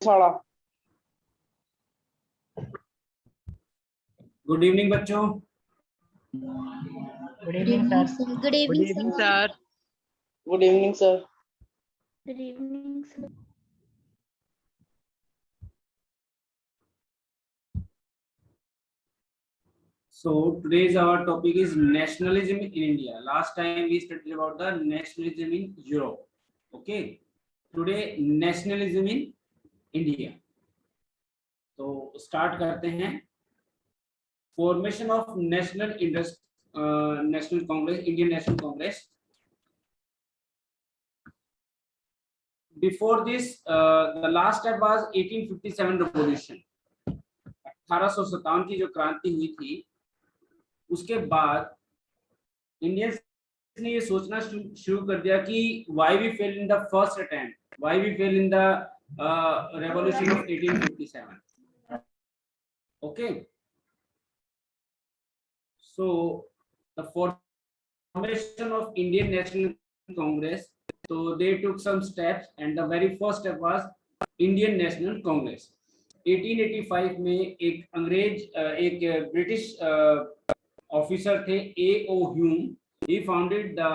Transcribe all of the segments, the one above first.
साड़ा। Good evening बच्चों। Good evening sir. Good evening sir. Good evening sir. Good evening sir. So today's our topic is nationalism in India. Last time we studied about the nationalism in Europe. Okay. Today nationalism in India. तो start करते हैं. Formation of National Congress, Indian National Congress. Before this, the last step was 1857 revolution. 1857 की जो क्रांति हुई थी, उसके बाद इंडियंस ने ये सोचना शुरू कर दिया कि why we failed in the first attempt, why we failed in the revolution of 1857. Okay, so the formation of Indian National Congress, so they took some steps and the very first step was Indian National Congress. 1885 में एक British officer थे A.O. Hume. He founded the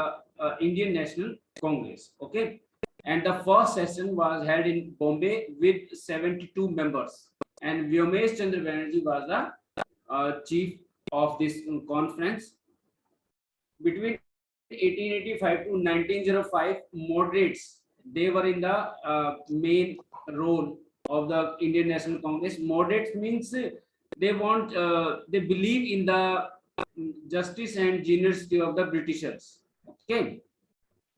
Indian National Congress. Okay, and the first session was held in Bombay with 72 members, and Vyomesh Chandra Banerjee was the chief of this conference. Between 1885 to 1905, moderates, they were in the main role of the Indian National Congress. Moderates means they believe in the justice and generosity of the Britishers. Okay,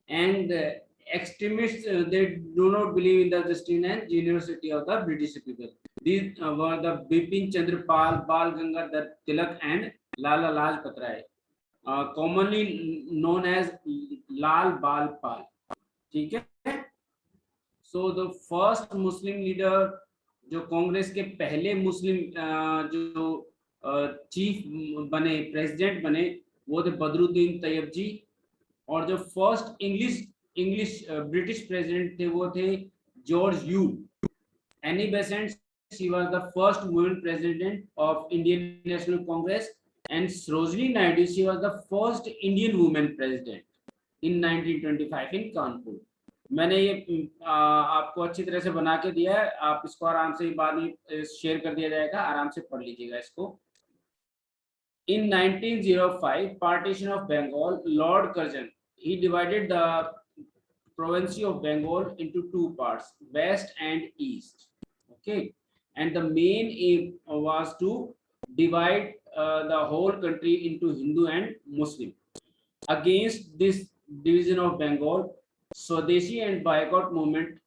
and extremists, they do not believe in the justice and generosity of the British people. These were the Bipin Chandra Pal, Bal Gangadhar Tilak, and Lala Lajpat Rai, commonly known as Lal Bal Pal. ठीक है. So the first Muslim leader, जो कांग्रेस के पहले मुस्लिम जो chief बने, president बने, वो थे बदरुद्दीन तैयब जी. और जो फर्स्ट इंग्लिश ब्रिटिश प्रेसिडेंट थे वो थे George you. Annie Besant, she was the first woman president of Indian National Congress, and Sarojini Naidu, she was the first Indian woman president in 1925 in Kanpur. मैंने ये आपको अच्छी तरह से बना के दिया है, आप इसको आराम से बाद में शेयर कर दिया जाएगा, आराम से पढ़ लीजिएगा इसको. In 1905, partition of Bengal, Lord Curzon, he divided the province of Bengal into two parts, west and east. Okay, and the main aim was to divide the whole country into Hindu and Muslim. Against this division of Bengal, Swadeshi and boycott movement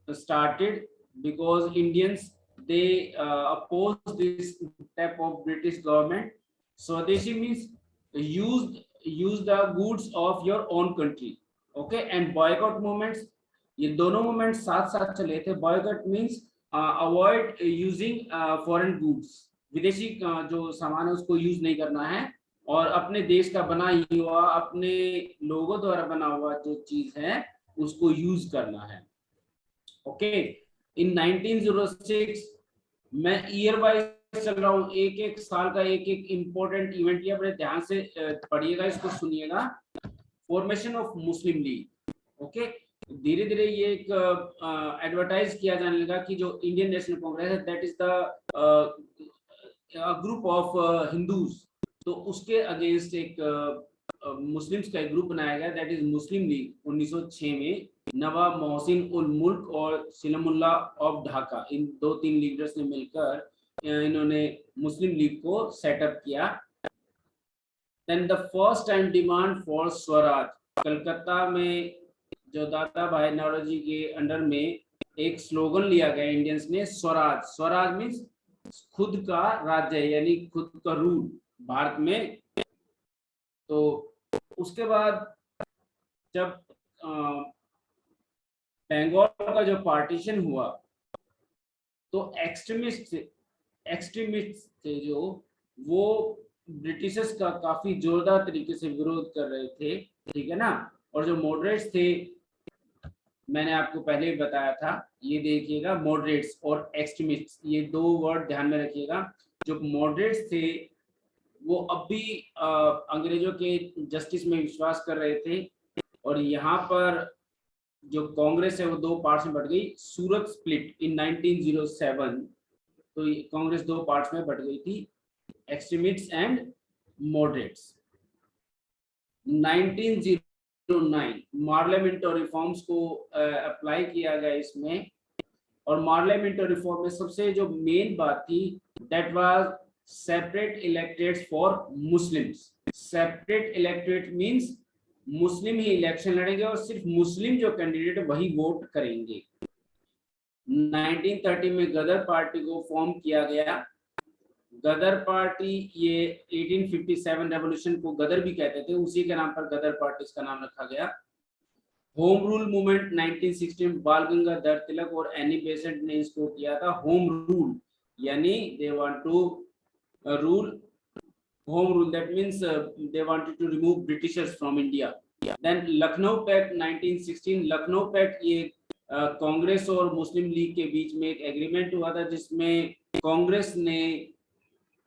started, because Indians, they opposed this type of British government. Swadeshi means use the goods of your own country. Okay, and boycott movements, ये दोनों movements साथ साथ चले थे. Boycott means avoid using foreign goods, विदेशी जो सामान है उसको यूज नहीं करना है, और अपने देश का बना ही हुआ, अपने लोगों द्वारा बना हुआ जो चीज है उसको यूज करना है. ओके, इन 1906, मैं ईयर वाइज चल रहा हूँ, एक एक साल का एक एक इंपॉर्टेंट इवेंट लिया, बड़े ध्यान से पढ़िएगा, इसको सुनिएगा. Formation of Muslim league. Okay, धीरे धीरे ये एक एडवर्टाइज किया जाने लगा कि जो इंडियन नेशनल कांग्रेस है, that is the group of Hindus. तो उसके अगेंस्ट एक मुस्लिम्स का एक ग्रुप बनाया गया, दैट इज मुस्लिम लीग. 1906 में नवाब मोहसिन उल मुल्क और सिलमुल्ला ऑफ ढाका, इन 2-3 लीडर्स ने मिलकर इन्होंने मुस्लिम लीग को सेटअप किया. Then the first time demand for swaraj, Calcutta में जो दादा भाई नौरोजी के अंडर में एक स्लोगन लिया गया इंडियंस ने, स्वराज. स्वराज मीन्स खुद का राज्य, यानी खुद का रूल भारत में. तो उसके बाद जब बंगाल का जो पार्टीशन हुआ, तो एक्सट्रीमिस्ट थे जो, वो ब्रिटिशर्स का काफी जोरदार तरीके से विरोध कर रहे थे. ठीक है ना. और जो मॉडरेट्स थे मैंने आपको पहले भी बताया था, ये देखिएगा मॉडरेट्स और एक्सट्रीमिस्ट्स, ये दो वर्ड ध्यान में रखिएगा। जो मॉडरेट्स थे वो अब भी अंग्रेजों के जस्टिस में विश्वास कर रहे थे, और यहाँ पर जो कांग्रेस है वो दो पार्ट्स में बट गई। सूरत स्प्लिट इन 1907, तो कांग्रेस दो पार्ट्स में बट गई थी, एक्सट्रीमिस्ट्स एंड मॉडरेट्स। 1909 मार्लियामेंटो रिफॉर्म्स को अप्लाई किया गया इसमें, और मार्लियामेंटो रिफॉर्म में सबसे जो मेन बात थी, that was separate electeds for Muslims. Separate elected means Muslim ही इलेक्शन लड़ेंगे और सिर्फ मुस्लिम जो कैंडिडेट वही वोट करेंगे। 1930 में गदर पार्टी को फॉर्म किया गया। गदर पार्टी, ये 1857 रेवोल्यूशन को गदर भी कहते थे, उसी के नाम पर गदर पार्टी इसका नाम रखा गया। होम रूल मूवमेंट 1916 बाल गंगाधर तिलक और एनी बेसेंट ने इसको किया था। होम रूल यानी they want to rule, home rule, that means they wanted to remove Britishers from India. Then Lucknow Pact 1916, Lucknow Pact ये कांग्रेस और मुस्लिम लीग के बीच में एक एग्रीमेंट हुआ था, जिसमें कांग्रेस ने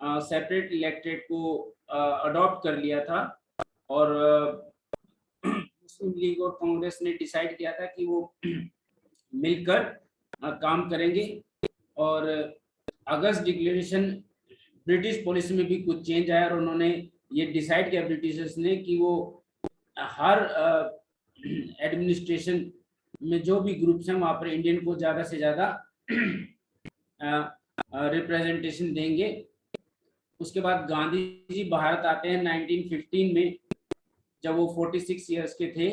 सेपरेट इलेक्टेड को अडॉप्ट कर लिया था, और मुस्लिम लीग और कांग्रेस ने डिसाइड किया था कि वो मिलकर काम करेंगे। और अगस्त डिक्लेरेशन, ब्रिटिश पॉलिसी में भी कुछ चेंज आया, और उन्होंने ये डिसाइड किया ब्रिटिशर्स ने कि वो हर एडमिनिस्ट्रेशन में जो भी ग्रुप्स हैं वहाँ पर इंडियन को ज़्यादा से ज़्यादा रिप्रेजेंटेशन देंगे। उसके बाद गांधी जी भारत आते हैं 1915 में। जब वो 46 ईयर्स के थे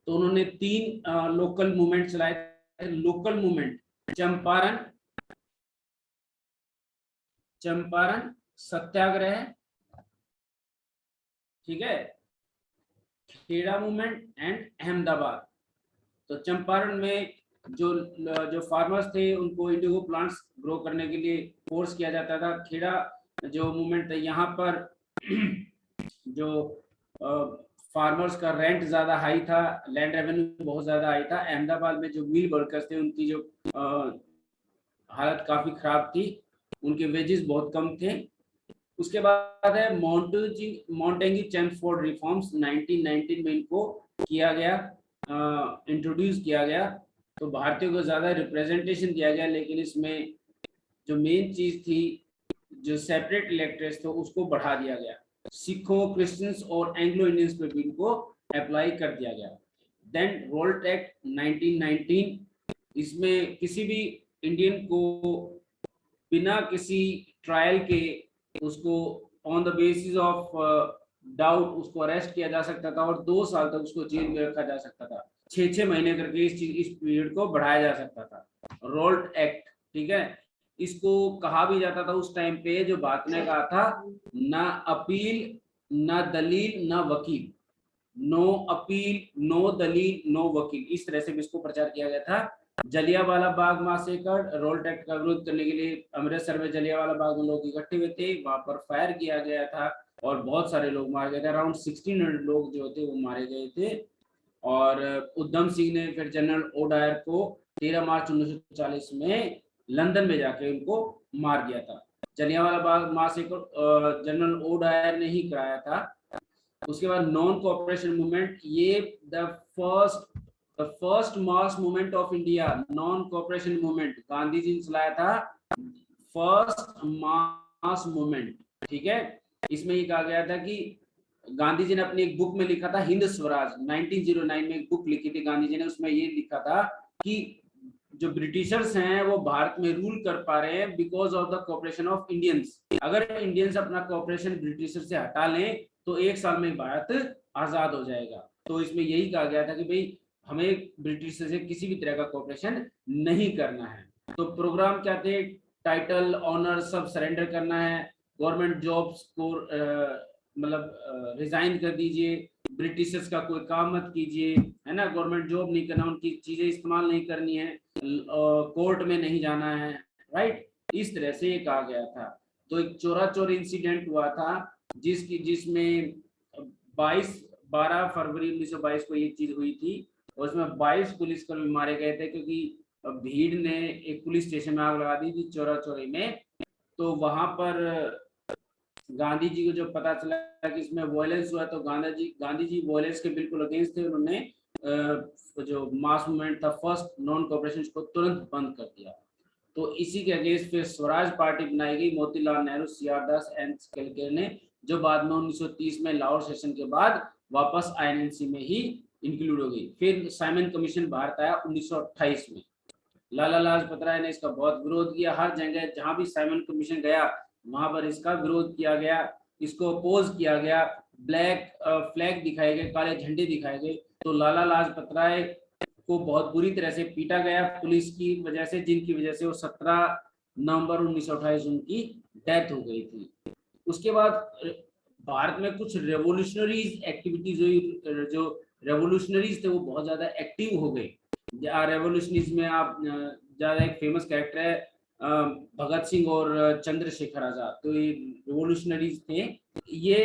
तो उन्होंने 3 लोकल मूवमेंट चलाए। लोकल मूवमेंट चंपारण सत्याग्रह, ठीक है, खेड़ा मूवमेंट एंड अहमदाबाद। तो चंपारण में जो फार्मर्स थे उनको इंडिगो प्लांट्स ग्रो करने के लिए फोर्स किया जाता था। खेड़ा जो मूवमेंट था, यहाँ पर जो फार्मर्स का रेंट ज्यादा हाई था, लैंड रेवेन्यू बहुत ज्यादा हाई था। अहमदाबाद में जो मिल वर्कर्स थे उनकी जो हालत काफी खराब थी, उनके वेजेस बहुत कम थे। उसके बाद है मॉन्टेगी चेम्सफोर्ड रिफॉर्म्स 1919 में इनको किया गया, इंट्रोड्यूस किया गया। तो भारतीयों को ज्यादा रिप्रेजेंटेशन दिया गया, लेकिन इसमें जो मेन चीज थी, जो सेपरेट इलेक्टर्स थे उसको बढ़ा दिया गया। सिखों, क्रिश्चियंस और एंग्लो इंडियंस पे भी इनको अप्लाई कर दिया गया। देन रोल्ट एक्ट 1919, इसमें किसी भी इंडियन को बिना किसी ट्रायल के उसको on the basis of doubt उसको अरेस्ट किया जा सकता था, और 2 साल तक उसको जेल में रखा जा सकता था। 6 महीने करके इस पीरियड को बढ़ाया जा सकता था। रोल्ट एक्ट, ठीक है। इसको कहा भी जाता था उस टाइम पे, जो बात ने कहा था, ना अपील, ना दलील, ना वकील। नो अपील, नो दलील, नो वकील, इस तरह से भी इसको प्रचार किया गया था। जलियांवाला बाग मासेकर, रोल्ट एक्ट का विरोध करने के लिए अमृतसर में जलियांवाला बाग में लोग इकट्ठे हुए थे, वहां पर फायर किया गया था और बहुत सारे लोग मारे गए थे। अराउंड 1600 लोग जो थे वो मारे गए थे। और उधम सिंह ने फिर जनरल ओडायर को 13 मार्च 1940 में लंदन में जाके उनको मार दिया था। Jallianwala Bagh massacre General O'Dwyer ने ही कराया था। उसके बाद नॉन कोऑपरेशन मूवमेंट, ये the first mass movement of India, non cooperation movement Gandhi ji ने चलाया था, फर्स्ट मास मूवमेंट, ठीक है। इसमें ये कहा गया था कि गांधी जी ने अपनी एक बुक में लिखा था हिंद स्वराज, 1909 में एक बुक लिखी थी गांधी जी ने, उसमें ये लिखा था कि जो ब्रिटिशर्स हैं वो भारत में रूल कर पा रहे हैं because of the cooperation of Indians. अगर इंडियंस अपना कोऑपरेशन ब्रिटिशर से हटा लें तो 1 साल में भारत आजाद हो जाएगा। तो इसमें यही कहा गया था कि भाई हमें ब्रिटिश से किसी भी तरह का कोऑपरेशन नहीं करना है। तो प्रोग्राम क्या थे, टाइटल, ऑनर सब सरेंडर करना है, गवर्नमेंट जॉब्स को मतलब रिजाइन कर दीजिए, ब्रिटिशर्स का कोई काम मत कीजिए, है ना, गवर्नमेंट जॉब नहीं करना, उनकी चीजें इस्तेमाल नहीं करनी है, कोर्ट में नहीं जाना है, राइट, इस तरह से ये कहा गया था। तो एक चोरा चोरी इंसिडेंट हुआ था जिसमें 12 फरवरी 1922 को ये चीज हुई थी। और उसमें 22 पुलिसकर्मी मारे गए थे, क्योंकि भीड़ ने एक पुलिस स्टेशन में आग लगा दी थी चौरा चौरी में। तो वहां पर गांधी जी को जो पता चला कि इसमें वायलेंस हुआ, तो गांधी जी वायलेंस के बिल्कुल अगेंस्ट थे। उन्होंने जो मास मूवमेंट था फर्स्ट नॉन कोऑपरेशन को तुरंत बंद कर दिया। तो इसी के अगेंस्ट फिर स्वराज पार्टी बनाई गई Motilal Nehru, CR Das and Kelkar ने, जो बाद में 1930 में लाहौर सेशन के बाद वापस आईएनसी में ही इंक्लूड हो गई। फिर साइमन कमीशन भारत आया 1928 में। लाला लाजपत राय ने इसका बहुत विरोध किया। हर जगह जहां भी साइमन कमीशन गया वहां पर इसका विरोध किया गया, इसको अपोज किया गया, ब्लैक फ्लैग दिखाए गए, काले झंडे दिखाए गए। तो लाला लाजपत राय को बहुत बुरी तरह से पीटा गया पुलिस की वजह से, जिनकी वजह से वो 17 नवंबर 1928 उनकी डेथ हो गई थी। उसके बाद भारत में कुछ रेवोल्यूशनरीज एक्टिविटीज हुई, जो रेवोल्यूशनरीज थे वो बहुत ज्यादा एक्टिव हो गए। रेवोल्यूशनरीज में आप ज्यादा एक फेमस कैरेक्टर है भगत सिंह और चंद्रशेखर आजाद। तो ये रेवोल्यूशनरीज थे। ये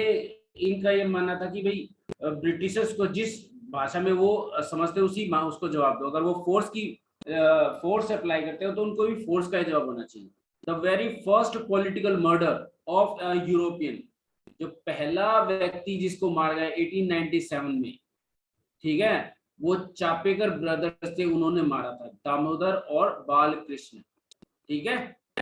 इनका ये मानना था कि भाई ब्रिटिशर्स को जिस भाषा में वो समझते उसी उसको जवाब दो। अगर वो फोर्स अप्लाई करते हो तो उनको भी फोर्स का जवाब होना चाहिए। The very first political murder of European, जो पहला व्यक्ति जिसको मारा गया 1897 में, ठीक है, वो चापेकर ब्रदर्स थे, उन्होंने मारा था दामोदर और बालकृष्ण, ठीक है।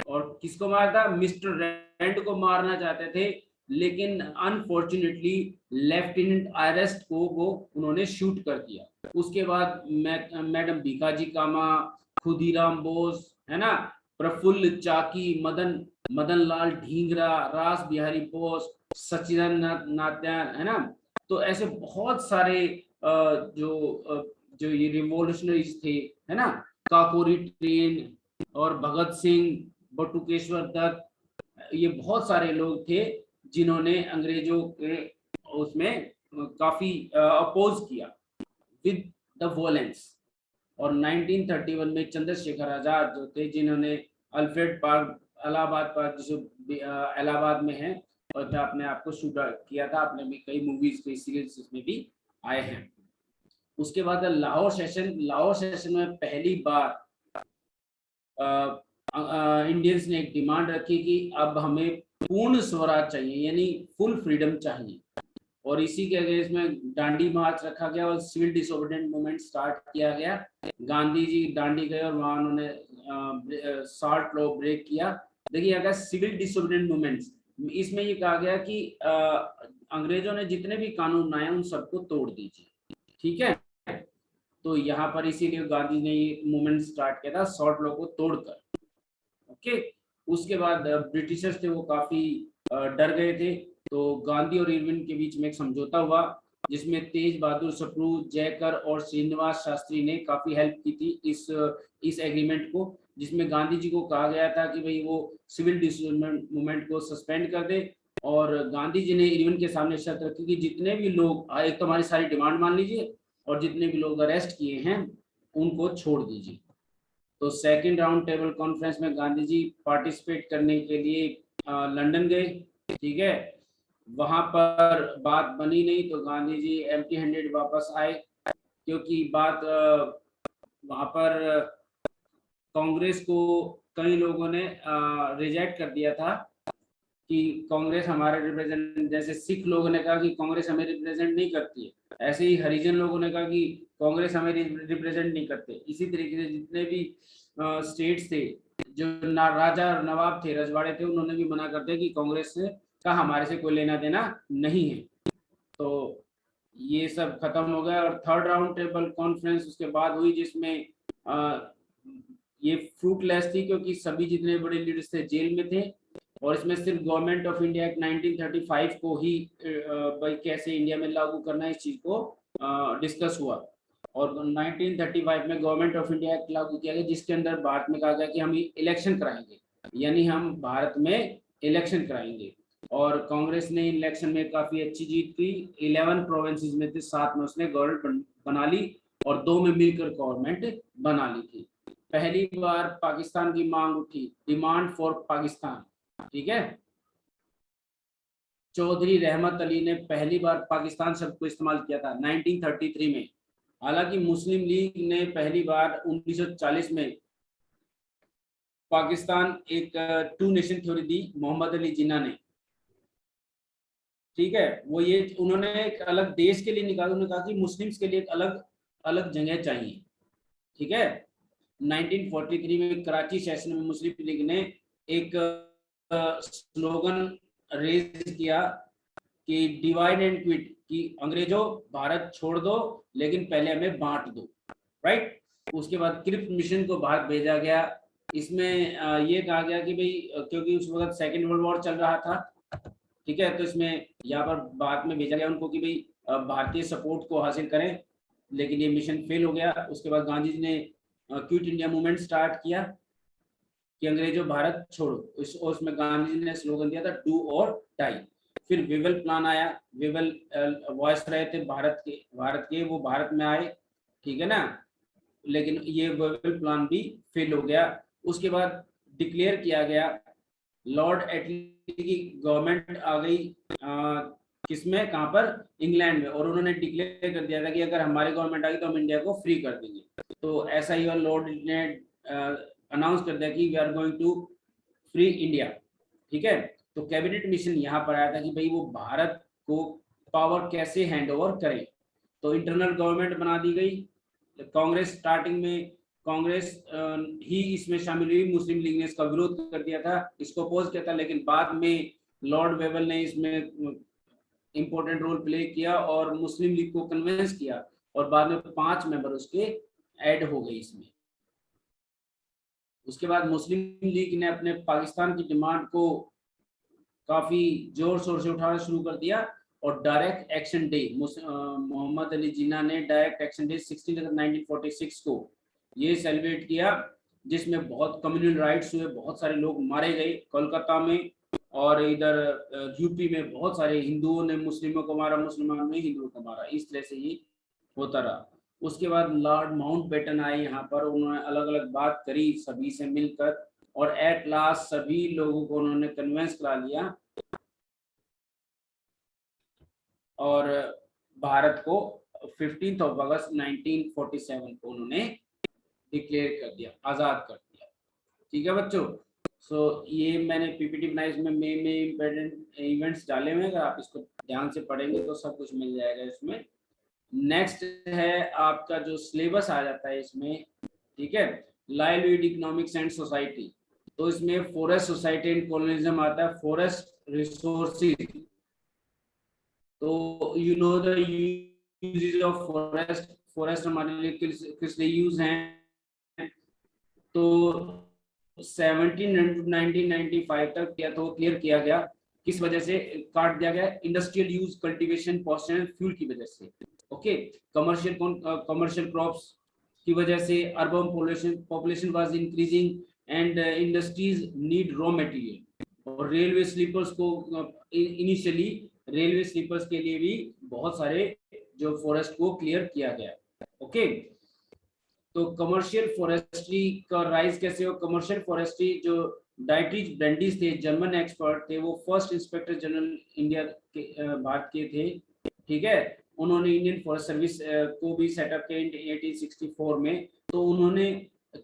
और किसको मारा था? मिस्टर रेंड को मारना चाहते थे, लेकिन अनफॉर्चुनेटली लेफ्टिनेंट आयरेस्ट को वो उन्होंने शूट कर दिया। उसके बाद मैडम भीखाजी कामा, खुदीराम बोस, है ना, प्रफुल्ल चाकी, मदन लाल ढींगरा, रास बिहारी बोस, सचिदानंद नात्यान, है ना। तो ऐसे बहुत सारे जो ये रिवॉल्यूशनरीज थे, है ना, काकोरी ट्रेन और भगत सिंह, बटुकेश्वर दत्त, ये बहुत सारे लोग थे जिन्होंने अंग्रेजों के उसमें काफी अपोज किया विद द वॉयलेंस। और 1931 में चंद्रशेखर आजाद जो थे, जिन्होंने अल्फ्रेड पार्क, इलाहाबाद पार्क, जो इलाहाबाद में है, और आपने आपको शूट किया था, आपने भी कई मूवीज कई सीरीज उसमें भी आए हैं। उसके बाद लाहौर सेशन में पहली बार इंडियंस ने एक डिमांड रखी कि अब हमें पूर्ण स्वराज चाहिए, यानी फुल फ्रीडम चाहिए। और इसी के अगेंस्ट में डांडी मार्च रखा गया और सिविल डिसोबीडिएंट मूवमेंट स्टार्ट किया गया। गांधी जी दांडी गए और वहां उन्होंने साल्ट लॉ ब्रेक किया। देखिए, अगर सिविल डिसोबीडिएंट मूवमेंट्स, इसमें ये कहा गया कि अंग्रेजों ने जितने भी कानून बनाए उन सबको तोड़ दीजिए, ठीक है। तो यहाँ पर इसीलिए गांधी ने ये मूवमेंट स्टार्ट किया था, सॉल्ट लॉ को तोड़कर। ओके, उसके बाद ब्रिटिशर्स थे वो काफी डर गए थे। तो गांधी और इरविन के बीच में एक समझौता हुआ, जिसमें तेज बहादुर सप्रू, जयकर और श्रीनिवास शास्त्री ने काफी हेल्प की थी इस एग्रीमेंट को, जिसमें गांधी जी को कहा गया था कि भाई वो सिविल डिसोबीडिएंट मूवमेंट को सस्पेंड कर दे। और गांधी जी ने इरविन के सामने शर्त रखी कि जितने भी लोग, एक तो हमारी सारी डिमांड मान लीजिए, और जितने भी लोग अरेस्ट किए हैं उनको छोड़ दीजिए। तो सेकंड राउंड टेबल कॉन्फ्रेंस में गांधी जी पार्टिसिपेट करने के लिए लंदन गए, ठीक है। वहां पर बात बनी नहीं, तो गांधी जी एम्प्टी हैंडेड वापस आए, क्योंकि बात वहां पर कांग्रेस को कई लोगों ने रिजेक्ट कर दिया था कि कांग्रेस हमारे रिप्रेजेंट, जैसे सिख लोगों ने कहा कि कांग्रेस हमें रिप्रेजेंट नहीं करती है, ऐसे ही हरिजन लोगों ने कहा कि कांग्रेस हमें रिप्रेजेंट नहीं करते। इसी तरीके से जितने भी स्टेट्स थे, जो राजा और नवाब थे, रजवाड़े थे, उन्होंने भी मना कर दिया कि कांग्रेस का हमारे से कोई लेना देना नहीं है। तो ये सब खत्म हो गया। और थर्ड राउंड टेबल कॉन्फ्रेंस उसके बाद हुई, जिसमें ये फ्रूटलेस थी, क्योंकि सभी जितने बड़े लीडर्स थे जेल में थे। और इसमें सिर्फ गवर्नमेंट ऑफ इंडिया एक्ट 1935 को ही भाई कैसे इंडिया में लागू करना है, इस चीज को डिस्कस हुआ। और 1935 में गवर्नमेंट ऑफ इंडिया एक्ट लागू किया गया, जिसके अंदर भारत में कहा गया कि हम इलेक्शन कराएंगे, यानी हम भारत में इलेक्शन कराएंगे। और कांग्रेस ने इलेक्शन में काफी अच्छी जीत की। 11 प्रोविंसेस में थे, 7 में उसने गवर्नमेंट बना ली और 2 में मिलकर गवर्नमेंट बना ली थी। पहली बार पाकिस्तान की मांग उठी, डिमांड फॉर पाकिस्तान, ठीक है। चौधरी रहमत अली ने पहली बार पाकिस्तान शब्द को इस्तेमाल किया था 1933 में। हालांकि मुस्लिम लीग ने पहली बार 1940 में पाकिस्तान एक टू नेशन थ्योरी दी मोहम्मद अली जिन्ना ने, ठीक है। वो ये उन्होंने एक अलग देश के लिए निकाला, उन्होंने कहा कि मुस्लिम्स के लिए एक अलग अलग जगह चाहिए, ठीक है। 1943 में कराची सेशन में मुस्लिम लीग ने एक स्लोगन रेज किया कि डिवाइड एंड क्विट, कि अंग्रेजों भारत छोड़ दो लेकिन पहले हमें बांट दो, राइट। उसके बाद क्रिप्स मिशन को भारत भेजा गया। इसमें ये कहा गया कि भाई क्योंकि उस वक्त सेकेंड वर्ल्ड वॉर चल रहा था, ठीक है, तो इसमें यहाँ पर बाद में भेजा गया उनको कि भाई भारतीय सपोर्ट को हासिल करें, लेकिन ये मिशन फेल हो गया। उसके बाद गांधी जी ने क्विट इंडिया मूवमेंट स्टार्ट किया कि अंग्रेजों भारत छोड़ो, उसमें गांधी जी ने स्लोगन दिया था डू और डाई। फिर विवेल प्लान आया, विवेल वॉइस रहे थे भारत के वो भारत में आए, ठीक है ना, लेकिन ये विवेल प्लान भी फेल हो गया। उसके बाद डिक्लेयर किया गया, लॉर्ड एटली की गवर्नमेंट आ गई किसमें, कहां पर, इंग्लैंड में, और उन्होंने डिक्लेयर कर दिया था कि अगर हमारी गवर्नमेंट आ गई तो हम इंडिया को फ्री कर देंगे। तो ऐसा ही लॉर्ड ने अनाउंस कर दिया कि we are going to free India, ठीक है। तो कैबिनेट मिशन यहाँ पर आया था कि भाई वो भारत को पावर कैसे हैंड ओवर करे। तो इंटरनल गवर्नमेंट बना दी गई। कांग्रेस स्टार्टिंग में कांग्रेस ही इसमें शामिल हुई, मुस्लिम लीग ने इसका विरोध कर दिया था, इसको अपोज किया था, लेकिन बाद में लॉर्ड वेवल ने इसमें इंपॉर्टेंट रोल प्ले किया और मुस्लिम लीग को कन्विंस किया, और बाद में 5 मेंबर उसके ऐड हो गए इसमें। उसके बाद मुस्लिम लीग ने अपने पाकिस्तान की डिमांड को काफी जोर शोर से उठाना शुरू कर दिया, और direct action day Mohammad Ali Jinnah ने डायरेक्ट एक्शन डे 16 अगस्त 1946 को ये सेलिब्रेट किया, जिसमें बहुत कम्युनल राइट्स हुए, बहुत सारे लोग मारे गए कोलकाता में, और इधर यूपी में बहुत सारे हिंदुओं ने मुस्लिमों को मारा, मुसलमानों ने हिंदुओं को मारा, इस तरह से ये होता रहा। उसके बाद लॉर्ड माउंटबेटन आए यहाँ पर, उन्होंने अलग अलग बात करी सभी से मिलकर, और एट लास्ट सभी लोगों को उन्होंने कन्विंस करा लिया और भारत को 15 अगस्त 1947 को उन्होंने डिक्लेयर कर दिया, आजाद कर दिया, ठीक है बच्चों। सो ये मैंने पीपीटी बनाई, इसमें मेन इंपॉर्टेंट इवेंट्स डाले हुए हैं, अगर आप इसको ध्यान से पढ़ेंगे तो सब कुछ मिल जाएगा इसमें। नेक्स्ट है आपका जो सिलेबस आ जाता है इसमें, ठीक है, लाइवलीहुड इकोनॉमिक्स एंड सोसाइटी। तो इसमें फॉरेस्ट सोसाइटी एंड कॉलोनिज्म आता है, फॉरेस्ट रिसोर्सेज। तो you know the uses of forest, forest हमारे लिए किस लिए यूज हैं। तो 1995 तक किया, तो क्लियर किया गया किस वजह से काट दिया गया, industrial use, cultivation, pasture, fuel की वजह से, ओके। कमर्शियल क्रॉप्स की वजह से, urban population was increasing and industries need raw material, और रेलवे स्लीपर्स को इनिशियली रेलवे स्लीपर्स के लिए भी बहुत सारे जो फॉरेस्ट को क्लियर किया गया, ओके। तो कमर्शियल फॉरेस्ट्री का राइज कैसे हो, कमर्शियल फॉरेस्ट्री जो डाइट्रीज ब्रेंडिस थे, जर्मन एक्सपर्ट थे, वो फर्स्ट इंस्पेक्टर जनरल इंडिया के भारत के थे, ठीक है। उन्होंने इंडियन फॉरेस्ट सर्विस को भी सेटअप किया 1864 में। तो उन्होंने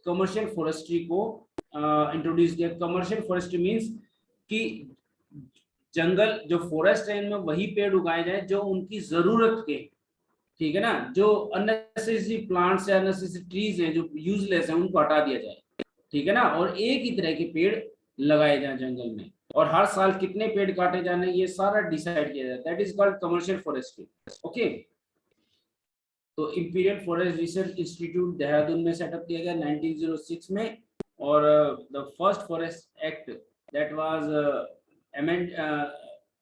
कमर्शियल फॉरेस्ट्री को इंट्रोड्यूस किया। कमर्शियल फॉरेस्ट्री मींस कि जंगल जो फॉरेस्ट है इनमें वही पेड़ उगाए जाए जो उनकी जरूरत के, ठीक है ना, जो अननेसेसरी प्लांट्स है, अननेसेसरी ट्रीज हैं जो यूजलेस है उनको हटा दिया जाए, ठीक है ना, और एक ही तरह के पेड़ लगाए जाए जंगल में, और हर साल कितने पेड़ काटे जाने ये सारा डिसाइड किया जाता है, that is called commercial forestry, okay. तो imperial forest research institute Dehradun में सेटअप किया गया 1906 में, और the first forest act that was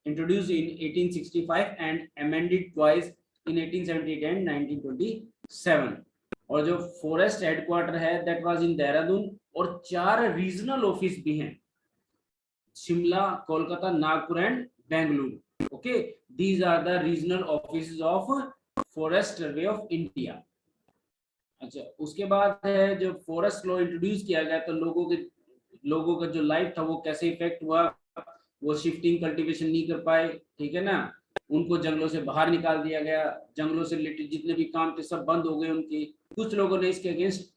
introduced in 1865 and amended twice in 1878 and 1927। और जो फॉरेस्ट हेडक्वार्टर है दैट वाज इन देहरादून, और 4 रीजनल ऑफिस भी हैं, Shimla, Kolkata, Nagpur and Bengaluru, okay. These are the regional office of forest survey of India. अच्छा, उसके बाद है जो फॉरेस्ट लॉ इंट्रोड्यूस किया गया, तो लोगों का जो लाइफ था वो कैसे इफेक्ट हुआ, वो शिफ्टिंग कल्टीवेशन नहीं कर पाए, ठीक है ना, उनको जंगलों से बाहर निकाल दिया गया, जंगलों से रिलेटेड जितने भी काम थे सब बंद हो गए उनके। कुछ लोगों ने इसके अगेंस्ट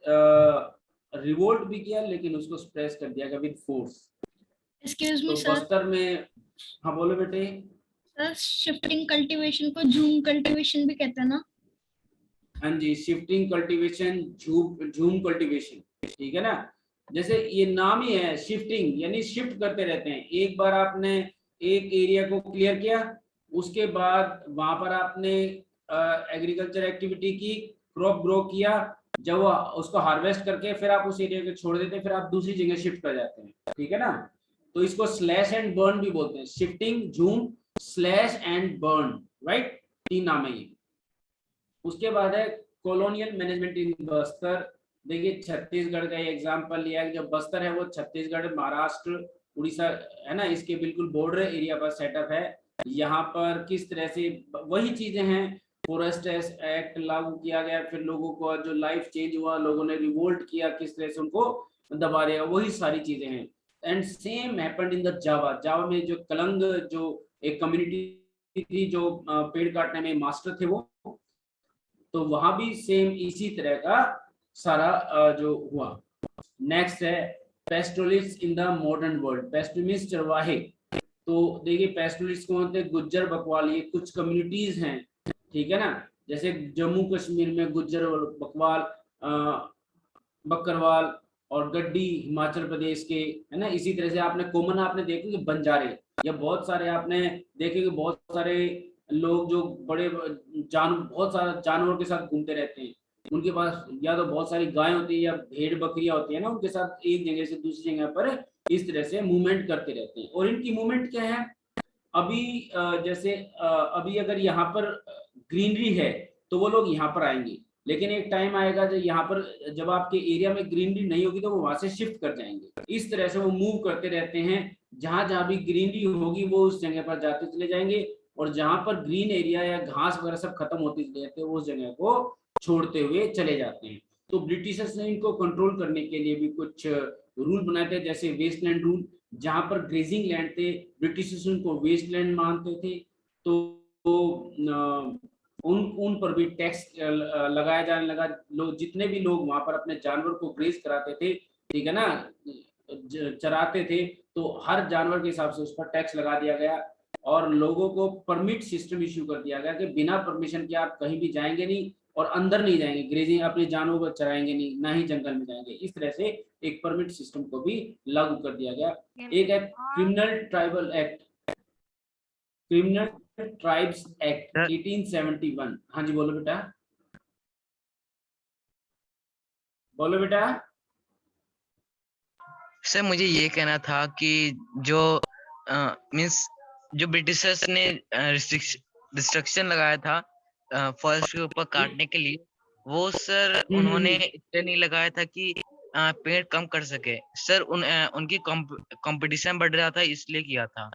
रिवोल्ट भी किया, लेकिन उसको सप्रेस कर दिया गया विद फोर्स। एक्सक्यूज तो मी सर, बस्तर में, हाँ बोलो बेटे। सर शिफ्टिंग कल्टीवेशन को झूम कल्टीवेशन भी कहते हैं ना? हाँ जी, शिफ्टिंग कल्टीवेशन, झूम कल्टीवेशन, ठीक है ना। जैसे ये नाम ही है शिफ्टिंग, यानी शिफ्ट करते रहते हैं। एक बार आपने एक एरिया को क्लियर किया, उसके बाद वहां पर आपने एग्रीकल्चर एक्टिविटी की, क्रॉप ग्रो किया, जब वो उसको हार्वेस्ट करके फिर आप उस एरिया को छोड़ देते हैं, फिर आप दूसरी जगह शिफ्ट कर जाते हैं, ठीक है ना। तो इसको स्लैश एंड बर्न भी बोलते हैं, शिफ्टिंग, झूम, स्लैश एंड बर्न, राइट, 3 नाम है ये। उसके बाद है कॉलोनियल मैनेजमेंट इन बस्तर। देखिए छत्तीसगढ़ का एग्जांपल लिया है, जो बस्तर है वो छत्तीसगढ़, महाराष्ट्र, उड़ीसा है ना, इसके बिल्कुल बॉर्डर एरिया पर सेटअप है। यहाँ पर किस तरह से वही चीजें हैं, फॉरेस्ट एक्ट लागू किया गया, फिर लोगों को जो लाइफ चेंज हुआ, लोगों ने रिवोल्ट किया, किस तरह से उनको दबा दिया, वही सारी चीजें हैं। And same happened in the Java. Java में जो कलंग, जो एक कम्युनिटी थी जो पेड़ काटने में मास्टर थे वो, तो वहां भी सेम इसी तरह का सारा जो हुआ। नेक्स्ट है पेस्टोलिस्ट इन द मॉडर्न वर्ल्ड। पेस्टोलिस्ट चरवाहे, तो देखिए पेस्टोलिस्ट कौन थे, गुज्जर बकवाल, ये कुछ कम्युनिटीज हैं, ठीक है ना। जैसे जम्मू कश्मीर में गुज्जर और बकवाल, बकरवाल और गड्डी हिमाचल प्रदेश के, है ना। इसी तरह से आपने कॉमन आपने देखे कि बंजारे, या बहुत सारे आपने देखे कि बहुत सारे लोग जो बड़े बहुत सारा जानवरों के साथ घूमते रहते हैं, उनके पास या तो बहुत सारी गाय होती है या भेड़ बकरियां होती है ना, उनके साथ एक जगह से दूसरी जगह पर इस तरह से मूवमेंट करते रहते हैं। और इनकी मूवमेंट क्या है, अभी जैसे अभी अगर यहाँ पर ग्रीनरी है तो वो लोग यहाँ पर आएंगे, लेकिन एक टाइम आएगा जब यहाँ पर जब आपके एरिया में ग्रीनरी नहीं होगी तो वो वहां से शिफ्ट कर जाएंगे। इस तरह से वो मूव करते रहते हैं, जहां जहां भी ग्रीनरी होगी वो उस जगह पर जाते चले जाएंगे, और जहां पर ग्रीन एरिया या घास वगैरह सब खत्म होते चले जाते हैं, उस जगह को छोड़ते हुए चले जाते हैं। तो ब्रिटिशर्स ने इनको कंट्रोल करने के लिए भी कुछ रूल बनाए थे, जैसे वेस्टलैंड रूल। जहां पर ग्रेजिंग लैंड थे, ब्रिटिशर्स उनको वेस्टलैंड मानते थे, तो उन पर भी टैक्स लगाया जाने लगा। लोग जितने भी लोग वहां पर अपने जानवर को ग्रेज कराते थे, ठीक है ना, चराते थे, तो हर जानवर के हिसाब से उस पर टैक्स लगा दिया गया, और लोगों को परमिट सिस्टम इश्यू कर दिया गया कि बिना परमिशन के आप कहीं भी जाएंगे नहीं, और अंदर नहीं जाएंगे, ग्रेजिंग अपने जानवरों को चराएंगे नहीं, ना ही जंगल में जाएंगे। इस तरह से एक परमिट सिस्टम को भी लागू कर दिया गया। एक है criminal tribal act, criminal tribes act 1871। हाँ जी बोलो बेटा, बोलो बेटा। सर मुझे ये कहना था कि जो मींस जो ब्रिटिशर्स ने रिस्ट्रिक्शन लगाया था फॉरेस्ट के ऊपर काटने के लिए, वो सर उन्होंने इसलिए नहीं लगाया था कि पेड़ कम कर सके सर, उनकी कंपटीशन बढ़ रहा था इसलिए किया था।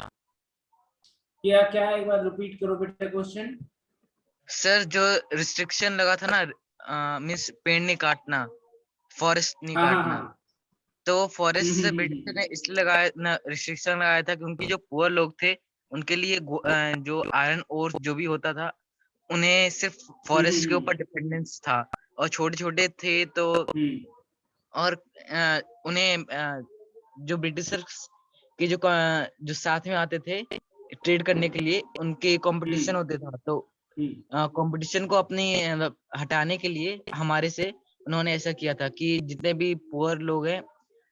क्या क्या एक बार रिपीट करो बेटा क्वेश्चन। सर जो रिस्ट्रिक्शन लगा था ना, मींस पेड़ नहीं काटना, फॉरेस्ट नहीं हाँ हाँ काटना, हाँ, तो फॉरेस्ट से ब्रिटिश ने इसलिए लगाया ना, रिस्ट्रिक्शन लगाया था क्योंकि जो पुअर लोग थे उनके लिए जो आयरन ओर जो भी होता था, उन्हें सिर्फ फॉरेस्ट के ऊपर डिपेंडेंस था, और छोटे छोटे थे तो, और उन्हें जो ब्रिटिशर्स के जो साथ में आते थे ट्रेड करने के लिए, उनके कंपटीशन होते था, तो कंपटीशन को अपनी हटाने के लिए हमारे से उन्होंने ऐसा किया था कि जितने भी पुअर लोग हैं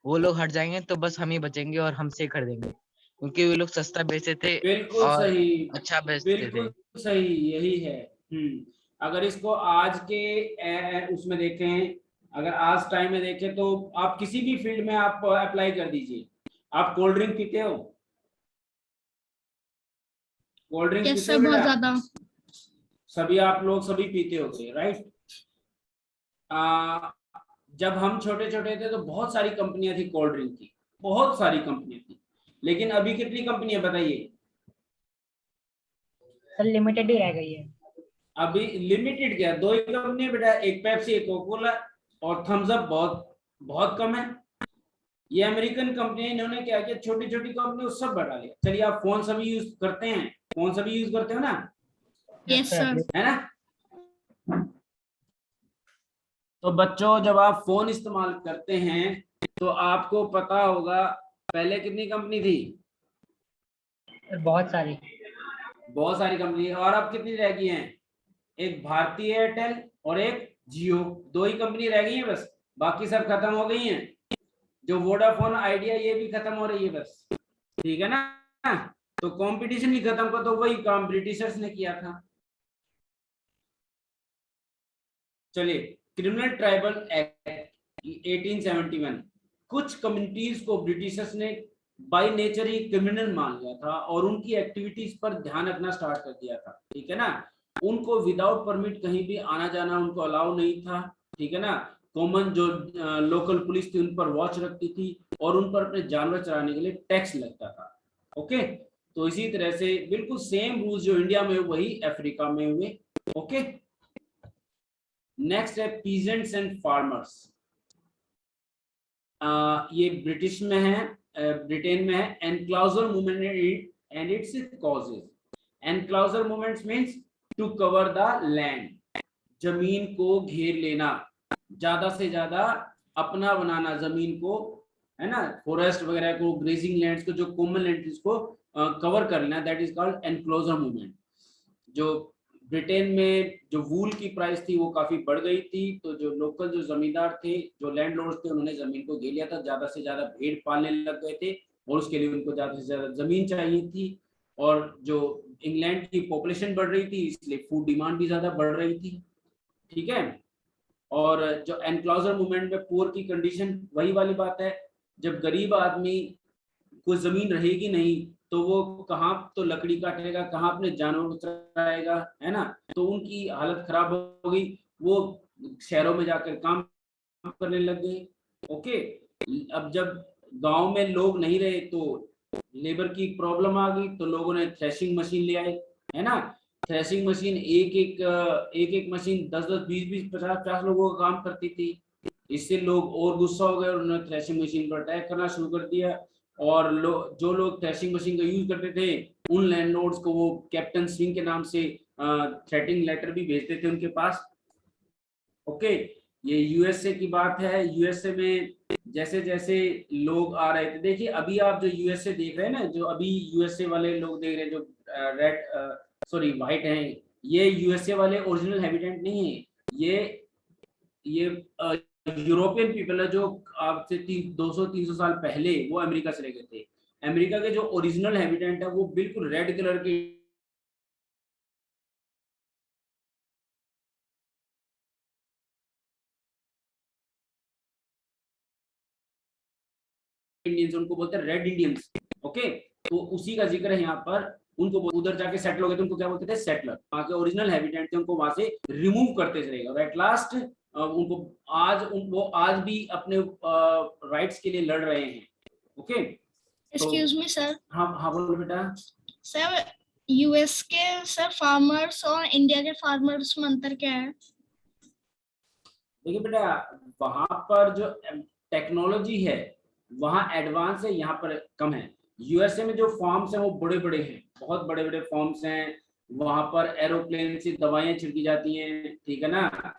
वो लोग हट जाएंगे तो बस हम ही बचेंगे और हमसे खरीदेंगे, क्योंकि वो लोग सस्ता बेचते थे बिल्कुल और सही, अच्छा बेचते थे। बिल्कुल सही, यही है। अगर इसको आज के उसमें देखें, अगर आज टाइम में देखें, तो आप किसी भी फील्ड में आप अप्लाई कर दीजिए। आप कोल्ड ड्रिंक पीते हो? कोल्ड ड्रिंक पीते हो बहुत बेटा? ज्यादा। सभी आप लोग सभी पीते होते, राइट। जब हम छोटे छोटे थे तो बहुत सारी कंपनियां थी कोल्ड ड्रिंक की, बहुत सारी कंपनियां थी, लेकिन अभी कितनी कंपनियां बताइए? सर लिमिटेड ही रह गई है। अभी लिमिटेड क्या, 2 ही कंपनी बेटा, एक पेप्सी, एक कोका कोला, और थम्स अप बहुत बहुत कम है। ये अमेरिकन कंपनी, इन्होंने क्या किया, छोटी छोटी कंपनी सब बढ़ा लिया। चलिए आप फोन सभी यूज करते हैं, फोन सभी यूज करते हो ना, यस सर। है ना। तो बच्चों जब आप फोन इस्तेमाल करते हैं तो आपको पता होगा पहले कितनी कंपनी थी, बहुत सारी। बहुत सारी कंपनी, और अब कितनी रह गई हैं, एक भारतीय एयरटेल और एक जियो, दो ही कंपनी रह गई हैं बस, बाकी सब खत्म हो गई हैं। जो वोडाफोन आइडिया ये भी खत्म हो रही है बस, ठीक है ना। तो कंपटीशन ही खत्म कर, तो वही काम ब्रिटिशर्स ने किया था। चलिए, क्रिमिनल ट्राइबल एक्ट 1871, कुछ कम्युनिटीज को ब्रिटिशर्स ने बाय नेचर ही क्रिमिनल मान लिया था और उनकी एक्टिविटीज पर ध्यान रखना स्टार्ट कर दिया था, ठीक है ना। उनको विदाउट परमिट कहीं भी आना जाना उनको अलाउ नहीं था, ठीक है ना। कॉमन जो लोकल पुलिस थी उन पर वॉच रखती थी और उन पर अपने जानवर चराने के लिए टैक्स लगता था। ओके, तो इसी तरह से बिल्कुल सेम रूल्स जो इंडिया में वही अफ्रीका में हुए। ओके, नेक्स्ट है पीजेंट्स एंड फार्मर्स। ये ब्रिटिश में है, ब्रिटेन में है। Enclosure movement and its causes. Enclosure movements means to cover the land, जमीन को घेर लेना, ज्यादा से ज्यादा अपना बनाना जमीन को, है ना, फॉरेस्ट वगैरह को, ग्रेजिंग लैंड्स को, जो कॉमन लैंड को कवर कर लेना, that is called enclosure movement. जो ब्रिटेन में जो वूल की प्राइस थी वो काफी बढ़ गई थी, तो जो लोकल जो जमींदार थे, जो लैंडलॉर्ड्स थे, उन्होंने जमीन को घेर लिया था, ज्यादा से ज्यादा भेड़ पालने लग गए थे और उसके लिए उनको ज्यादा से ज्यादा जमीन चाहिए थी। और जो इंग्लैंड की पॉपुलेशन बढ़ रही थी इसलिए फूड डिमांड भी ज्यादा बढ़ रही थी, ठीक है। और जो एनक्लोजर मूवमेंट में पुअर की कंडीशन वही वाली बात है, जब गरीब आदमी को जमीन रहेगी नहीं तो वो कहाँ तो लकड़ी काटेगा, कहाँ अपने जानवर को चराएगा, है ना। तो उनकी हालत खराब हो गई, वो शहरों में जाकर काम करने लग गए। ओके, अब जब गांव में लोग नहीं रहे तो लेबर की प्रॉब्लम आ गई, तो लोगों ने थ्रेशिंग मशीन ले आए, है ना। थ्रेशिंग मशीन एक मशीन 10-10, 20-20, 50-50 लोगों का काम करती थी। इससे लोग और गुस्सा हो गए और उन्होंने थ्रेशिंग मशीन पर अटैक करना शुरू कर दिया। और जो लोग थ्रेशिंग मशीन का यूज करते थे उन लैंडलॉर्ड्स को वो कैप्टन स्विंग के नाम से थ्रेटिंग लेटर भी भेजते थे उनके पास। ओके, ये यूएसए की बात है। यूएसए में जैसे जैसे लोग आ रहे थे, देखिए अभी आप जो यूएसए देख रहे हैं ना, जो अभी यूएसए वाले लोग देख रहे हैं जो रेड व्हाइट हैं, ये यूएसए वाले ओरिजिनल हैबिटेंट नहीं है, ये यूरोपियन पीपल है जो आज से 200-300 साल पहले वो अमेरिका चले गए थे। अमेरिका के जो ओरिजिनल हैबिटेंट है वो बिल्कुल रेड कलर के इंडियंस, उनको बोलते हैं रेड इंडियंस। ओके, तो उसी का जिक्र है यहाँ पर। उनको उधर जाके सेटल हो गए थे, उनको क्या बोलते थे, सेटलर। वहाँ के ओरिजिनल हैबिटेंट थे उनको वहां से रिमूव करते चले गए। एट लास्ट उनको वो आज भी अपने राइट्स के लिए लड़ रहे हैं। Okay, excuse me sir. हाँ हाँ बोलो बेटा। सर यूएस के सर फार्मर्स और इंडिया के फार्मर्स में अंतर क्या है? देखिए बेटा, वहां पर जो टेक्नोलॉजी है वहाँ एडवांस है, यहाँ पर कम है। यूएसए में जो फार्म्स हैं वो बड़े बड़े हैं, बहुत बड़े बड़े फार्म्स हैं। वहां पर एरोप्लेन से दवाइयाँ छिड़की जाती हैं, ठीक है ना।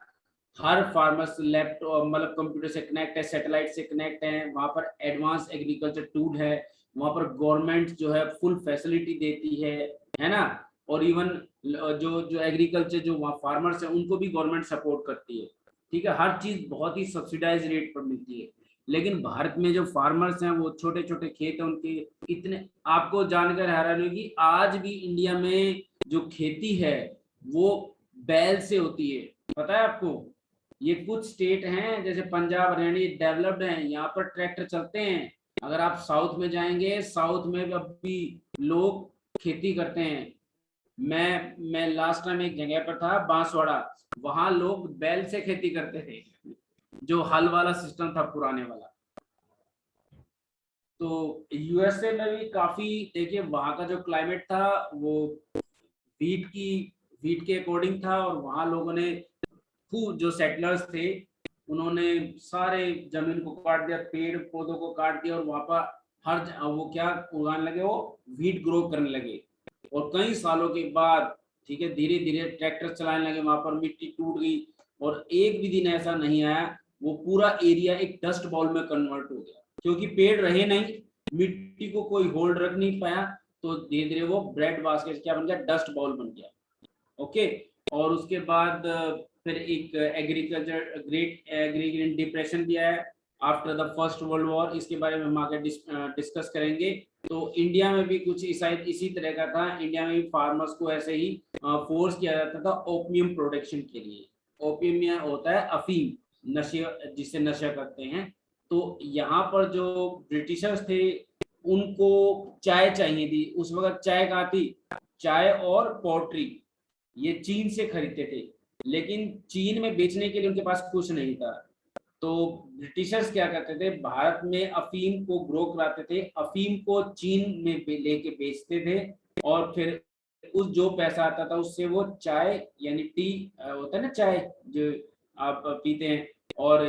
हर फार्मर्स लैपटॉप मतलब कंप्यूटर से कनेक्ट है, सैटेलाइट से कनेक्ट है। वहां पर एडवांस एग्रीकल्चर टूल है, वहां पर गवर्नमेंट जो है फुल फैसिलिटी देती है ना। और इवन जो जो एग्रीकल्चर जो वहाँ फार्मर्स है उनको भी गवर्नमेंट सपोर्ट करती है, ठीक है। हर चीज बहुत ही सब्सिडाइज रेट पर मिलती है। लेकिन भारत में जो फार्मर्स हैं वो छोटे छोटे खेत हैं उनके, इतने आपको जानकर हैरानी होगी आज भी इंडिया में जो खेती है वो बैल से होती है, पता है आपको। ये कुछ स्टेट हैं जैसे पंजाब हरियाणा डेवलप्ड हैं, यहाँ पर ट्रैक्टर चलते हैं। अगर आप साउथ में जाएंगे, साउथ में अब भी लोग खेती करते हैं। मैं लास्ट टाइम एक जगह पर था बांसवाड़ा, वहां लोग बैल से खेती करते थे, जो हल वाला सिस्टम था पुराने वाला। तो यूएसए में भी काफी, देखिए वहां का जो क्लाइमेट था वो वीट के अकॉर्डिंग था। और वहां लोगों ने खूब, जो सेटलर्स थे उन्होंने सारे जमीन को काट दिया, पेड़ पौधों को काट दिया, और वहां पर वो क्या उगाने लगे, वो वीट ग्रो करने लगे। और कई सालों के बाद, ठीक है, धीरे धीरे ट्रैक्टर चलाने लगे, वहां पर मिट्टी टूट गई, और एक भी दिन ऐसा नहीं आया वो पूरा एरिया एक डस्ट बाउल में कन्वर्ट हो गया, क्योंकि पेड़ रहे नहीं, मिट्टी को कोई होल्ड रख नहीं पाया, तो धीरे धीरे वो ब्रेड बास्केट क्या बन गया, डस्ट बाउल बन गया। ओके, और उसके बाद फिर एक एग्रीकल्चर ग्रेट एग्रीकल्चर डिप्रेशन भी आया after the first world war, इसके बारे में हम आगे डिस्कस करेंगे। तो इंडिया में भी कुछ इसी तरह का था, इंडिया में भी फार्मर्स को ऐसे ही फोर्स किया जाता था ओपियम प्रोडक्शन के लिए। ओपियम में होता है अफीम, नशे, जिससे नशा करते हैं। तो यहाँ पर जो ब्रिटिशर्स थे उनको चाय चाहिए थी, उस वक्त चाय कहाँ थी, चाय और पोल्ट्री ये चीन से खरीदते थे, लेकिन चीन में बेचने के लिए उनके पास कुछ नहीं था। तो ब्रिटिशर्स क्या करते थे, भारत में अफीम को ग्रो कराते थे, अफीम को चीन में लेके बेचते थे, और फिर उस जो पैसा आता था उससे वो चाय यानी टी होता है ना, चाय जो आप पीते हैं, और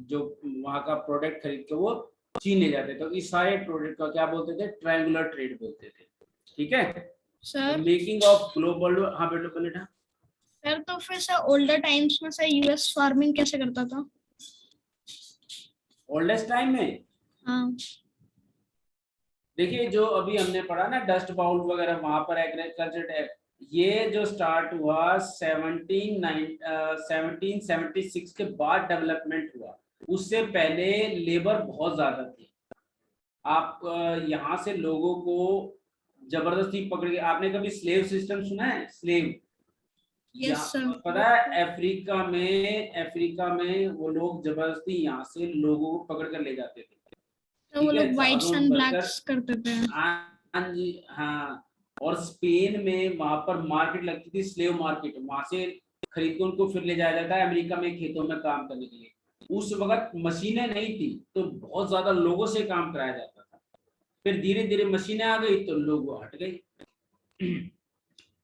जो वहाँ का प्रोडक्ट खरीद के वो चीन ले जाते थे। तो इस सारे प्रोडक्ट का क्या बोलते थे, ट्रायंगुलर ट्रेड बोलते थे। ठीक है सर। मेकिंग ऑफ ग्लोबल, हाँ बेटा। सर तो फिर सर ओल्डर टाइम्स में सर यूएस फार्मिंग कैसे करता था? ओल्डेस्ट टाइम में हाँ देखिए, जो अभी हमने पढ़ा ना डस्ट बाउल वगैरह, वहां पर एग्रीकल्चर ये जो स्टार्ट हुआ 1776 के बाद डेवलपमेंट हुआ, उससे पहले लेबर बहुत ज्यादा थी। आप यहाँ से लोगों को जबरदस्ती पकड़ के, आपने कभी स्लेव सिस्टम सुना है, स्लेव? Yes sir. पता है अफ्रीका में वो लोग जबरदस्ती यहाँ से लोगों को पकड़ कर ले जाते थे, तो वो ठीक है, लोग व्हाइट्स चारों एंड बनकर। ब्लैक्स करते थे। हाँ जी, हाँ। और स्पेन में वहां पर मार्केट लगती थी, स्लेव मार्केट, वहां से खरीद कर उनको फिर ले जाया जाता है अमेरिका में खेतों में काम करने के लिए। उस वक्त मशीनें नहीं थी, तो बहुत ज्यादा लोगों से काम कराया जाता था। फिर धीरे धीरे मशीनें आ गई तो लोग हट गए।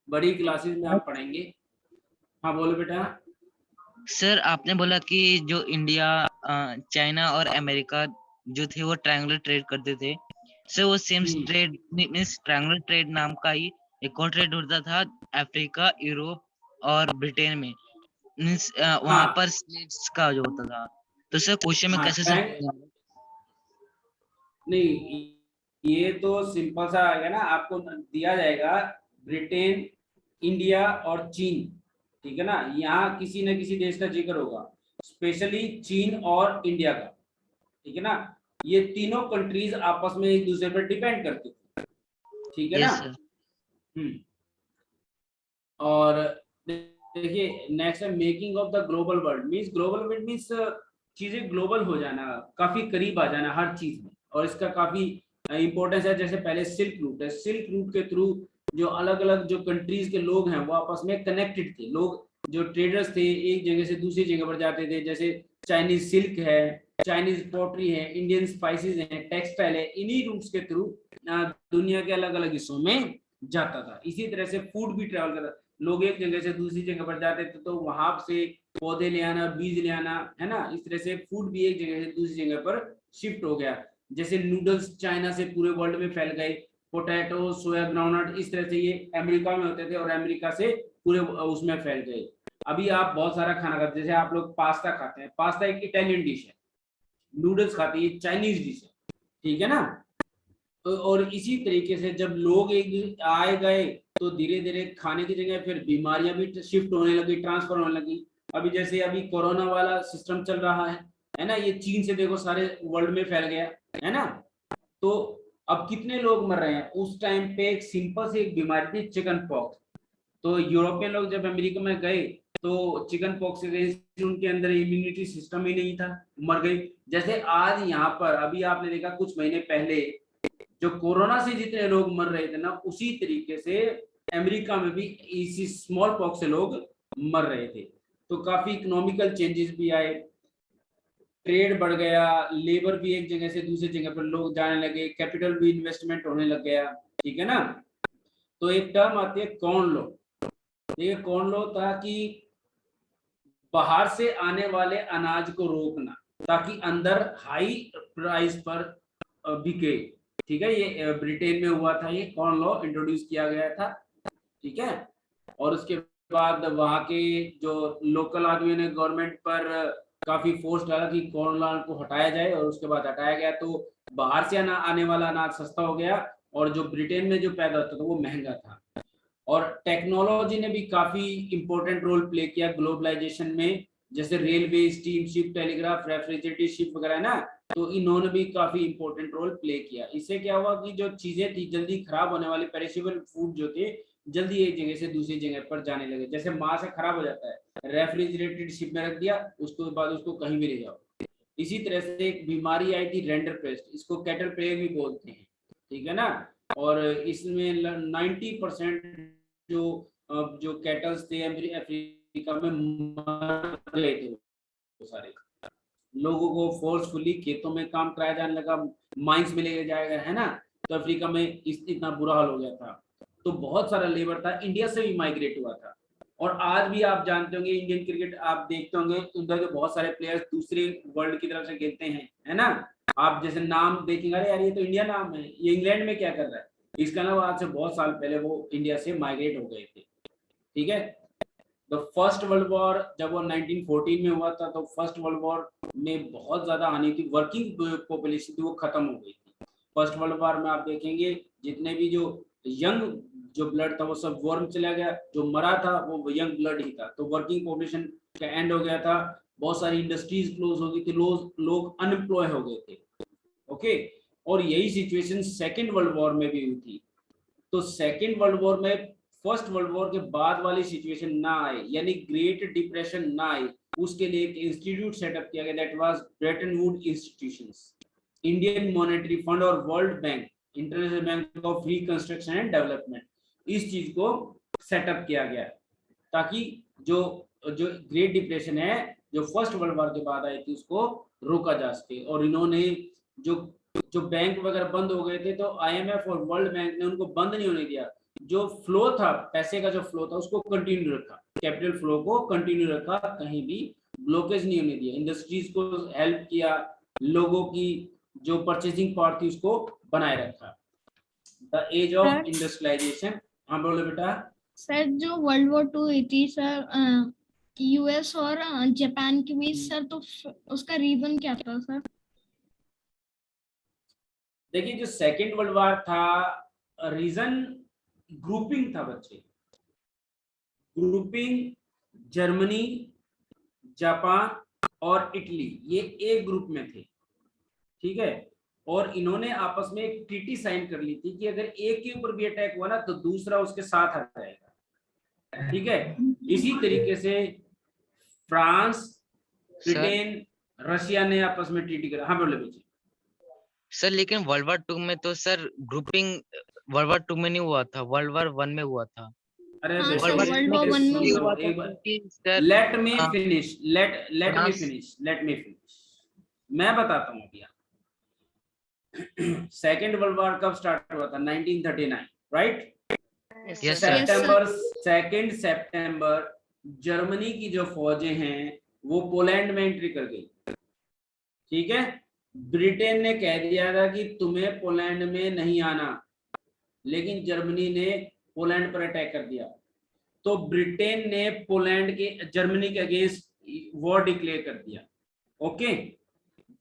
बड़ी क्लासेस में आप पढ़ेंगे। हाँ बोलो बेटा। सर आपने बोला कि जो इंडिया, चाइना और अमेरिका जो थे वो ट्रायंगुलर ट्रेड करते थे। सर वो same trade means triangular trade नाम का ही एक और ट्रेड होता था अफ्रीका, यूरोप और ब्रिटेन में। मींस वहां पर स्लेव्स का जो होता था। तो सर क्वेश्चन में कैसे नहीं, ये तो सिंपल सा आ गया ना, आपको दिया जाएगा ब्रिटेन, इंडिया और चीन, ठीक है ना। यहाँ किसी न किसी देश का जिक्र होगा, स्पेशली चीन और इंडिया का, ठीक है ना। ये तीनों कंट्रीज आपस में एक दूसरे पर डिपेंड करती थी, ठीक है ना। और देखिए नेक्स्ट है making of the global world. Global world means चीजें ग्लोबल हो जाना, काफी करीब आ जाना हर चीज में, और इसका काफी इंपॉर्टेंस है। जैसे पहले सिल्क रूट है, सिल्क रूट के थ्रू जो अलग अलग जो कंट्रीज के लोग हैं वो आपस में कनेक्टेड थे। लोग जो ट्रेडर्स थे एक जगह से दूसरी जगह पर जाते थे, जैसे चाइनीज सिल्क है, चाइनीज पोट्री है, इंडियन स्पाइसेस है, टेक्सटाइल है, इन्हीं रूट्स के थ्रू दुनिया के अलग अलग हिस्सों में जाता था। इसी तरह से फूड भी ट्रेवल करता, लोग एक जगह से दूसरी जगह पर जाते थे तो वहां से पौधे ले आना, बीज ले आना, है ना। इस तरह से फूड भी एक जगह से दूसरी जगह पर शिफ्ट हो गया। जैसे नूडल्स चाइना से पूरे वर्ल्ड में फैल गए, पोटैटो, सोया, ग्राउंडनट, इस तरह से ये अमेरिका में होते थे और अमेरिका से पूरे उसमें फैल गए। अभी आप बहुत सारा खाना खाते हैं, जैसे आप लोग पास्ता खाते हैं, पास्ता एक इटालियन डिश है, नूडल्स खाते हैं, ये चाइनीज डिश है, ठीक है ना। और इसी तरीके से जब लोग एक आए गए तो धीरे धीरे खाने की जगह फिर बीमारियां भी शिफ्ट होने लगी, ट्रांसफर होने लगी। अभी जैसे अभी कोरोना वाला सिस्टम चल रहा है ना, ये चीन से देखो सारे वर्ल्ड में फैल गया, है ना। तो अब कितने लोग मर रहे हैं, उस टाइम पे एक सिंपल से एक बीमारी थी, चिकन पॉक्स। तो यूरोपियन लोग जब अमेरिका में गए तो चिकन पॉक्स से उनके अंदर इम्यूनिटी सिस्टम ही नहीं था, मर गए। जैसे आज यहाँ पर अभी आपने देखा कुछ महीने पहले जो कोरोना से जितने लोग मर रहे थे ना, उसी तरीके से अमेरिका में भी इसी स्मॉल पॉक्स से लोग मर रहे थे। तो काफी इकोनॉमिकल चेंजेस भी आए, ट्रेड बढ़ गया, लेबर भी एक जगह से दूसरी जगह पर लोग जाने लगे, कैपिटल भी इन्वेस्टमेंट होने लग गया, ठीक है ना। तो एक टर्म आती है कॉर्न लॉ। देखिए कॉर्न लॉ था कि बाहर से आने वाले अनाज को रोकना ताकि अंदर हाई प्राइस पर बिके। ठीक है, ये ब्रिटेन में हुआ था, ये कॉर्न लॉ इंट्रोड्यूस किया गया था। ठीक है, और उसके बाद वहां के जो लोकल आदमियों ने गवर्नमेंट पर काफी फोर्स डाला कि कॉर्न लॉ को हटाया जाए, और उसके बाद हटाया गया तो बाहर से आने वाला अनाज सस्ता हो गया और जो ब्रिटेन में जो पैदा होता था वो महंगा था। और टेक्नोलॉजी ने भी काफी इंपॉर्टेंट रोल प्ले किया ग्लोबलाइजेशन में, जैसे railway, steamship, telegraph, refrigerator ship वगैरह है ना, तो इन्होंने भी काफी इंपॉर्टेंट रोल प्ले किया। इससे क्या हुआ कि जो चीजें थी जल्दी खराब होने वाले पेरिशेबल फूड जो थे जल्दी एक जगह से दूसरी जगह पर जाने लगे। जैसे माँ से खराब हो जाता है, रेफ्रिजरेटेड शिप में रख दिया, उसके बाद उसको कहीं भी ले जाओ। इसी तरह से एक बीमारी आई थी रेंडर पेस्ट, इसको कैटल प्लेग भी बोलते हैं। ठीक है ना, और इसमें 90% जो कैटल्स थे अफ्रीका में मर गए थे, वो सारे लोगों को फोर्सफुली खेतों में काम कराया जाने लगा, माइंस में ले जाया गया है ना, तो अफ्रीका में इतना बुरा हाल हो गया था। तो बहुत सारा लेबर था, इंडिया से भी माइग्रेट हुआ था। और आज भी आप जानते होंगे इंडियन क्रिकेट आप देखते होंगे, उधर के बहुत सारे प्लेयर्स दूसरे वर्ल्ड की तरफ से खेलते हैं, है ना। आप जैसे नाम देखेंगे, अरे यार ये तो इंडिया नाम है, ये इंग्लैंड में क्या कर रहा है, इसका नाम आज से बहुत साल पहले वो इंडिया से माइग्रेट हो गए थे। ठीक है, द फर्स्ट वर्ल्ड वॉर जब वो 1914 में हुआ था, तो फर्स्ट वर्ल्ड वॉर में बहुत ज्यादा हानि थी, वर्किंग पॉपुलेशन थी वो खत्म हो गई थी। फर्स्ट वर्ल्ड वॉर में आप देखेंगे जितने भी जो यंग जो ब्लड था वो सब वॉर में चला गया, जो मरा था वो यंग ब्लड ही था, तो वर्किंग पॉपुलेशन का एंड हो गया था, बहुत सारी इंडस्ट्रीज क्लोज हो गई थी, लोग अनएम्प्लॉय हो गए थे। ओके, और यही सिचुएशन सेकेंड वर्ल्ड वॉर में भी हुई थी। तो सेकेंड वर्ल्ड वॉर में फर्स्ट वर्ल्ड वॉर के बाद वाली सिचुएशन ना आए, यानी ग्रेट डिप्रेशन ना आए, उसके लिए एक इंस्टीट्यूट सेटअप किया गया, that was Bretton Woods institutions, Indian monetary fund और world bank, international bank of reconstruction and development, इस चीज को सेटअप किया गया ताकि जो ग्रेट डिप्रेशन है जो फर्स्ट वर्ल्ड वॉर के बाद आई थी उसको रोका जा सके। और इन्होंने जो बैंक वगैरह बंद हो गए थे, तो आईएमएफ और वर्ल्ड बैंक ने उनको बंद नहीं होने दिया, जो फ्लो था पैसे का, जो फ्लो था उसको कंटिन्यू रखा, कैपिटल फ्लो को कंटिन्यू रखा, कहीं भी ब्लॉकेज नहीं होने दिया, इंडस्ट्रीज को हेल्प किया, लोगों की जो परचेजिंग पावर थी उसको बनाए रखा। The age of industrialisation. हाँ बोलो बेटा। सर जो वर्ल्ड वॉर 2 हुई थी सर यूएस और जापान के बीच सर, तो उसका रीजन क्या था सर? देखिए जो सेकेंड वर्ल्ड वॉर था, रीजन ग्रुपिंग था बच्चे, ग्रुपिंग, जर्मनी, जापान और इटली ये एक ग्रुप में थे। ठीक है, और इन्होंने आपस में एक ट्रीटी साइन कर ली थी कि अगर एक के ऊपर भी अटैक हुआ ना तो दूसरा उसके साथ आ जाएगा। ठीक है, इसी तरीके से फ्रांस, ब्रिटेन, रशिया ने आपस में ट्रीटी करा। हाँ बोले बच्चे। सर लेकिन वर्ल्ड वॉर 2 में तो सर ग्रुपिंग वर्ल्ड वॉर 2 में नहीं हुआ था, वर्ल्ड वॉर 1 में हुआ था। अरे हाँ, बेटा, सर, वर्ल्ड वॉर 1 में हुआ एक बार sir let me finish, let me finish, मैं बताता हूँ अभी। सेकेंड वर्ल्ड वॉर कब स्टार्ट हुआ था? 1939, राइट? Yes sir. सितंबर 2 सितंबर जर्मनी की जो फौजें हैं वो पोलैंड में एंट्री कर गई। ठीक है, ब्रिटेन ने कह दिया था कि तुम्हें पोलैंड में नहीं आना, लेकिन जर्मनी ने पोलैंड पर अटैक कर दिया, तो ब्रिटेन ने पोलैंड के जर्मनी के अगेंस्ट वॉर डिक्लेयर कर दिया। ओके,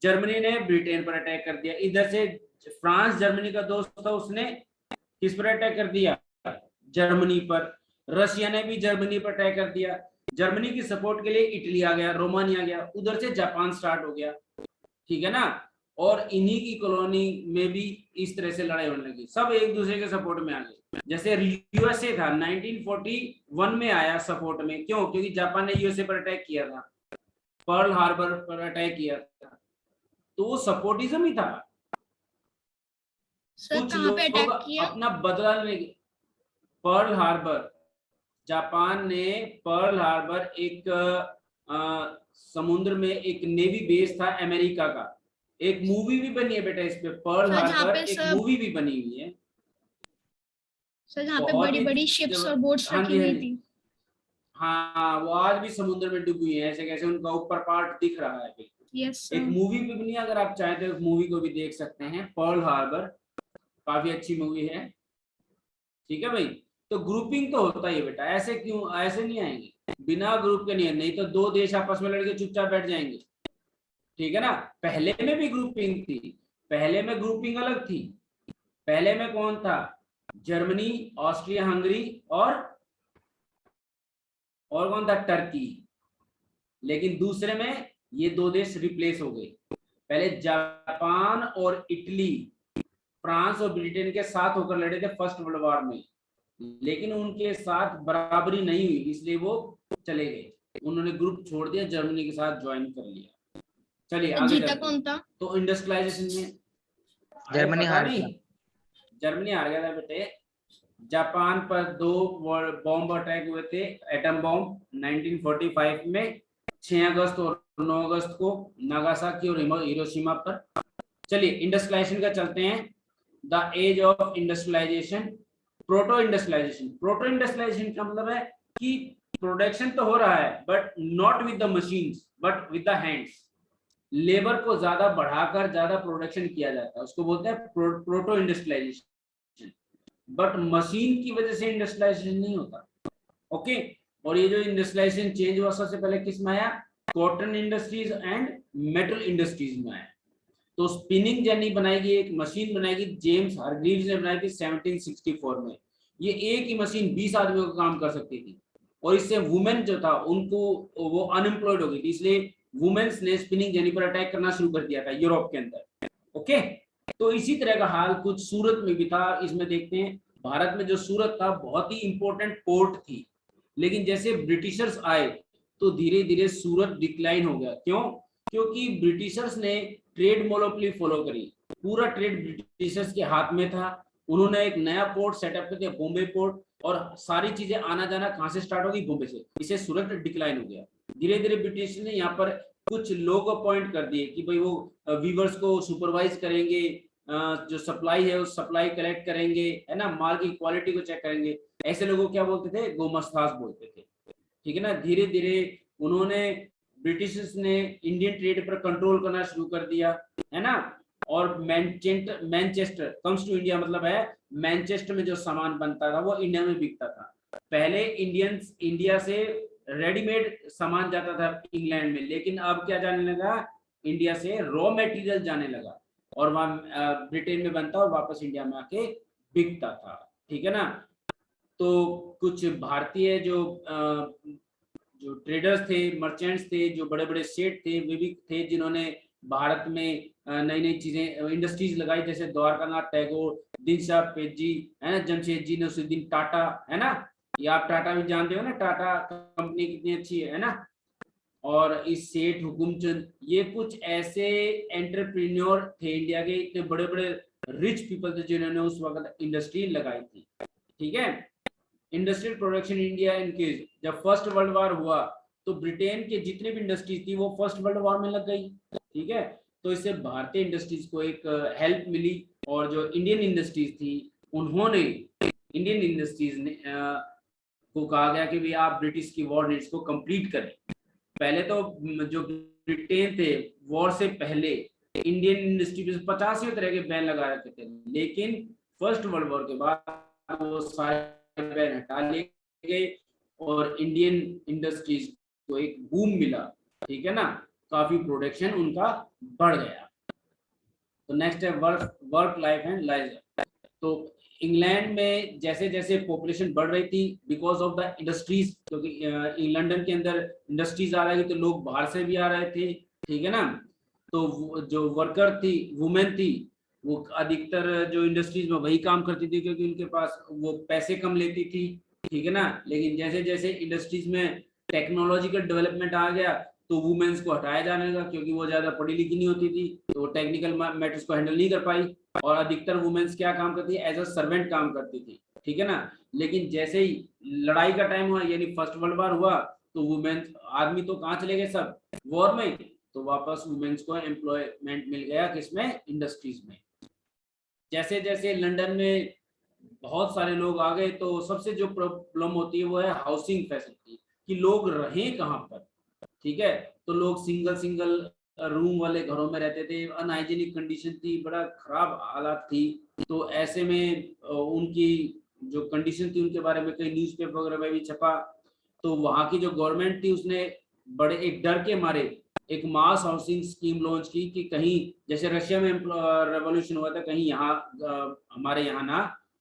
जर्मनी ने ब्रिटेन पर अटैक कर दिया। इधर से फ्रांस जर्मनी का दोस्त था, उसने किस पर अटैक कर दिया? जर्मनी पर। रशिया ने भी जर्मनी पर अटैक कर दिया। जर्मनी की सपोर्ट के लिए इटली आ गया, रोमानिया आ गया, उधर से जापान स्टार्ट हो गया। ठीक है ना, और इन्हीं की कॉलोनी में भी इस तरह से लड़ाई होने लगी, सब एक दूसरे के सपोर्ट में आ गए। जैसे यूएसए था 1941 में आया सपोर्ट में, क्यों? क्योंकि जापान ने यूएसए पर अटैक किया था, पर्ल हार्बर पर अटैक किया था, तो वो सपोर्टिज्म ही था। सर कुछ कहाँ पे अटैक लोग किया? अपना बदला लेने, पर्ल हार्बर, जापान ने पर्ल हार्बर एक समुद्र में एक नेवी बेस था अमेरिका का, एक मूवी भी बनी है बेटा इस पे, पर्ल हार्बर एक मूवी भी बनी हुई है सर, जहाँ पे बड़ी बड़ी शिप्स और बोट्स हाँ रखी जी, हाँ हुई जी। थी। हाँ वो आज भी समुद्र में डूबी है, ऐसे कैसे उनका ऊपर पार्ट दिख रहा है बिल्कुल। यस एक सर। मूवी भी बनी है, अगर आप चाहें तो मूवी को भी देख सकते हैं, पर्ल हार्बर, काफी अच्छी मूवी है। ठीक है भाई, तो ग्रुपिंग तो होता ही है बेटा, ऐसे क्यों, ऐसे नहीं आएंगे बिना ग्रुप के, नहीं तो दो देश आपस में लड़के चुपचाप बैठ जाएंगे। ठीक है ना, पहले में भी ग्रुपिंग थी, पहले में ग्रुपिंग अलग थी। पहले में कौन था, जर्मनी, ऑस्ट्रिया हंगरी और कौन था, टर्की। लेकिन दूसरे में ये दो देश रिप्लेस हो गए। पहले जापान और इटली, फ्रांस और ब्रिटेन के साथ होकर लड़े थे फर्स्ट वर्ल्ड वॉर में, लेकिन उनके साथ बराबरी नहीं हुई, इसलिए वो चले गए, उन्होंने ग्रुप छोड़ दिया, जर्मनी के साथ ज्वाइन कर लिया। चलिए आगे जीता चलते हैं। कौन था? तो इंडस्ट्रियलाइजेशन में जर्मनी पता हार नहीं, गया। जर्मनी हार गया था बेटे। जापान पर 2 बॉम्ब अटैक हुए थे, एटम बॉम्ब 1945 में, 6 अगस्त और 9 अगस्त को नागासाकी और हिरोशिमा पर। चलिए इंडस्ट्रियलाइजेशन का चलते हैं। The age of industrialisation, proto industrialisation. Proto industrialisation का मतलब है कि प्रोडक्शन तो हो रहा है but not with the machines but with the hands, labour को ज्यादा बढ़ाकर ज्यादा प्रोडक्शन किया जाता है, उसको बोलते हैं प्रोटो इंडस्ट्रियलाइजेशन। बट मशीन की वजह से इंडस्ट्रियलाइजेशन नहीं होता। ओके, और ये जो इंडस्ट्रियलाइजेशन चेंज हुआ सबसे पहले किस में आया, cotton industries and metal industries में आया। तो स्पिनिंग जेनी बनाएगी, एक मशीन बनाएगी, जेम्स हारग्रीव्स ने बनाई थी 1764 में। ये एक ही मशीन 20 आदमियों का काम कर सकती थी, और इससे वुमेन जो था उनको, वो अनएम्प्लॉयड हो गई थी, इसलिए वुमेन्स ने स्पिनिंग जेनी पर अटैक करना शुरू कर दिया था यूरोप के अंदर। ओके, तो इसी तरह का हाल कुछ सूरत में भी था। इसमें देखते हैं भारत में जो सूरत था बहुत ही इंपॉर्टेंट पोर्ट थी, लेकिन जैसे ब्रिटिशर्स आए तो धीरे धीरे सूरत डिक्लाइन हो गया। क्यों? क्योंकि ब्रिटिशर्स ने ट्रेड मोनोपोली फॉलो करी, पूरा ट्रेड ब्रिटिशर्स के हाथ में था। उन्होंने एक नया पोर्ट सेटअप कर दिया, बॉम्बे पोर्ट, और सारी चीजें आना जाना कहां से स्टार्ट होगी, बॉम्बे से। इसे सूरत डिक्लाइन हो गया। धीरे धीरे ब्रिटिश ने यहाँ पर कुछ लोग अपॉइंट कर दिए कि भाई वो वीवर्स को सुपरवाइज करेंगे, जो सप्लाई है उस सप्लाई कलेक्ट करेंगे, है ना, माल की क्वालिटी को चेक करेंगे। ऐसे लोगों को क्या बोलते थे, गोमस्तास बोलते थे। ठीक है ना, धीरे धीरे उन्होंने, ब्रिटिशर्स ने इंडियन ट्रेड पर कंट्रोल करना शुरू कर दिया, है ना। और मैनचेस्टर कम्स टू इंडिया, मतलब है मैनचेस्टर में जो सामान बनता था वो इंडिया में बिकता था। पहले इंडियंस इंडिया से रेडीमेड सामान जाता था इंग्लैंड में, लेकिन अब क्या जाने लगा, इंडिया से रॉ मटेरियल जाने लगा, और वहां ब्रिटेन में बनता और वापस इंडिया में आके बिकता था। ठीक है ना। तो कुछ भारतीय जो ट्रेडर्स थे, मर्चेंट्स थे, जो बड़े बड़े सेठ थे, वे भी थे जिन्होंने भारत में नई नई चीजें, इंडस्ट्रीज लगाई, जैसे द्वारकानाथ टैगोर, दीनदयाल पेजी, है ना, जमशेदजी नसीरुद्दीन टाटा, है ना। ये आप टाटा भी जानते हो ना, टाटा कंपनी कितनी अच्छी है ना। और इस सेठ हुकुमचंद, ये कुछ ऐसे एंटरप्रेन्योर थे इंडिया के, इतने बड़े बड़े रिच पीपल थे जिन्होंने उस वक्त इंडस्ट्री लगाई थी। ठीक है। Industrial production India increase. जब फर्स्ट वर्ल्ड वॉर हुआ तो ब्रिटेन के जितने भी इंडस्ट्रीज थी वो फर्स्ट वर्ल्ड वॉर में लग गई। ठीक है, तो इससे भारतीय इंडस्ट्रीज को एक हेल्प मिली, और जो इंडियन इंडस्ट्रीज थी उन्होंने, इंडियन इंडस्ट्रीज ने को कहा गया कि भी आप ब्रिटिश की वॉर नीड्स को कंप्लीट करें। पहले तो जो ब्रिटेन थे वॉर से पहले इंडियन इंडस्ट्री पे 85 तरह के बैन लगा रखे थे, लेकिन फर्स्ट वर्ल्ड वॉर के बाद वो सारे बैन हटा लिए गए और इंडियन इंडस्ट्रीज को एक बूम मिला। ठीक है ना, काफी प्रोडक्शन उनका बढ़ गया। तो नेक्स्ट है वर्क लाइफ एंड लाइफ। तो इंग्लैंड में जैसे जैसे पॉपुलेशन बढ़ रही थी बिकॉज ऑफ द इंडस्ट्रीज, क्योंकि लंदन के अंदर इंडस्ट्रीज आ रही थी तो लोग बाहर से भी आ रहे थे। ठीक है ना, तो जो वर्कर थी, वुमेन थी, वो अधिकतर जो इंडस्ट्रीज में वही काम करती थी क्योंकि उनके पास वो पैसे कम लेती थी। ठीक है ना, लेकिन जैसे जैसे इंडस्ट्रीज में टेक्नोलॉजिकल डेवलपमेंट आ गया तो वुमेन्स को हटाया जाने लगा, क्योंकि वो ज्यादा पढ़ी लिखी नहीं होती थी तो टेक्निकल मैटर्स को हैंडल नहीं कर पाई, और अधिकतर वुमेन्स क्या काम करती है, एज अ सर्वेंट काम करती थी। ठीक है ना, लेकिन जैसे ही लड़ाई का टाइम हुआ, यानी फर्स्ट वर्ल्ड वॉर हुआ, तो वुमेन्स, आदमी तो कहाँ चले गए सब वॉर में, तो वापस वुमेन्स को एम्प्लॉयमेंट मिल गया किसमें, इंडस्ट्रीज में। जैसे जैसे लंदन में बहुत सारे लोग आ गए तो सबसे जो प्रॉब्लम होती है वो है हाउसिंग फैसिलिटी, कि लोग रहें कहाँ पर, ठीक है। तो लोग सिंगल सिंगल रूम वाले घरों में रहते थे, अनहाइजीनिक कंडीशन थी, बड़ा खराब हालात थी। तो ऐसे में उनकी जो कंडीशन थी उनके बारे में कई न्यूज़पेपर वगैरह में भी छपा। तो वहाँ की जो गवर्नमेंट थी उसने बड़े एक डर के मारे एक मास हाउसिंग स्कीम लॉन्च की कि कहीं जैसे रशिया में रेवोल्यूशन हुआ था, कहीं यहाँ हमारे यहाँ ना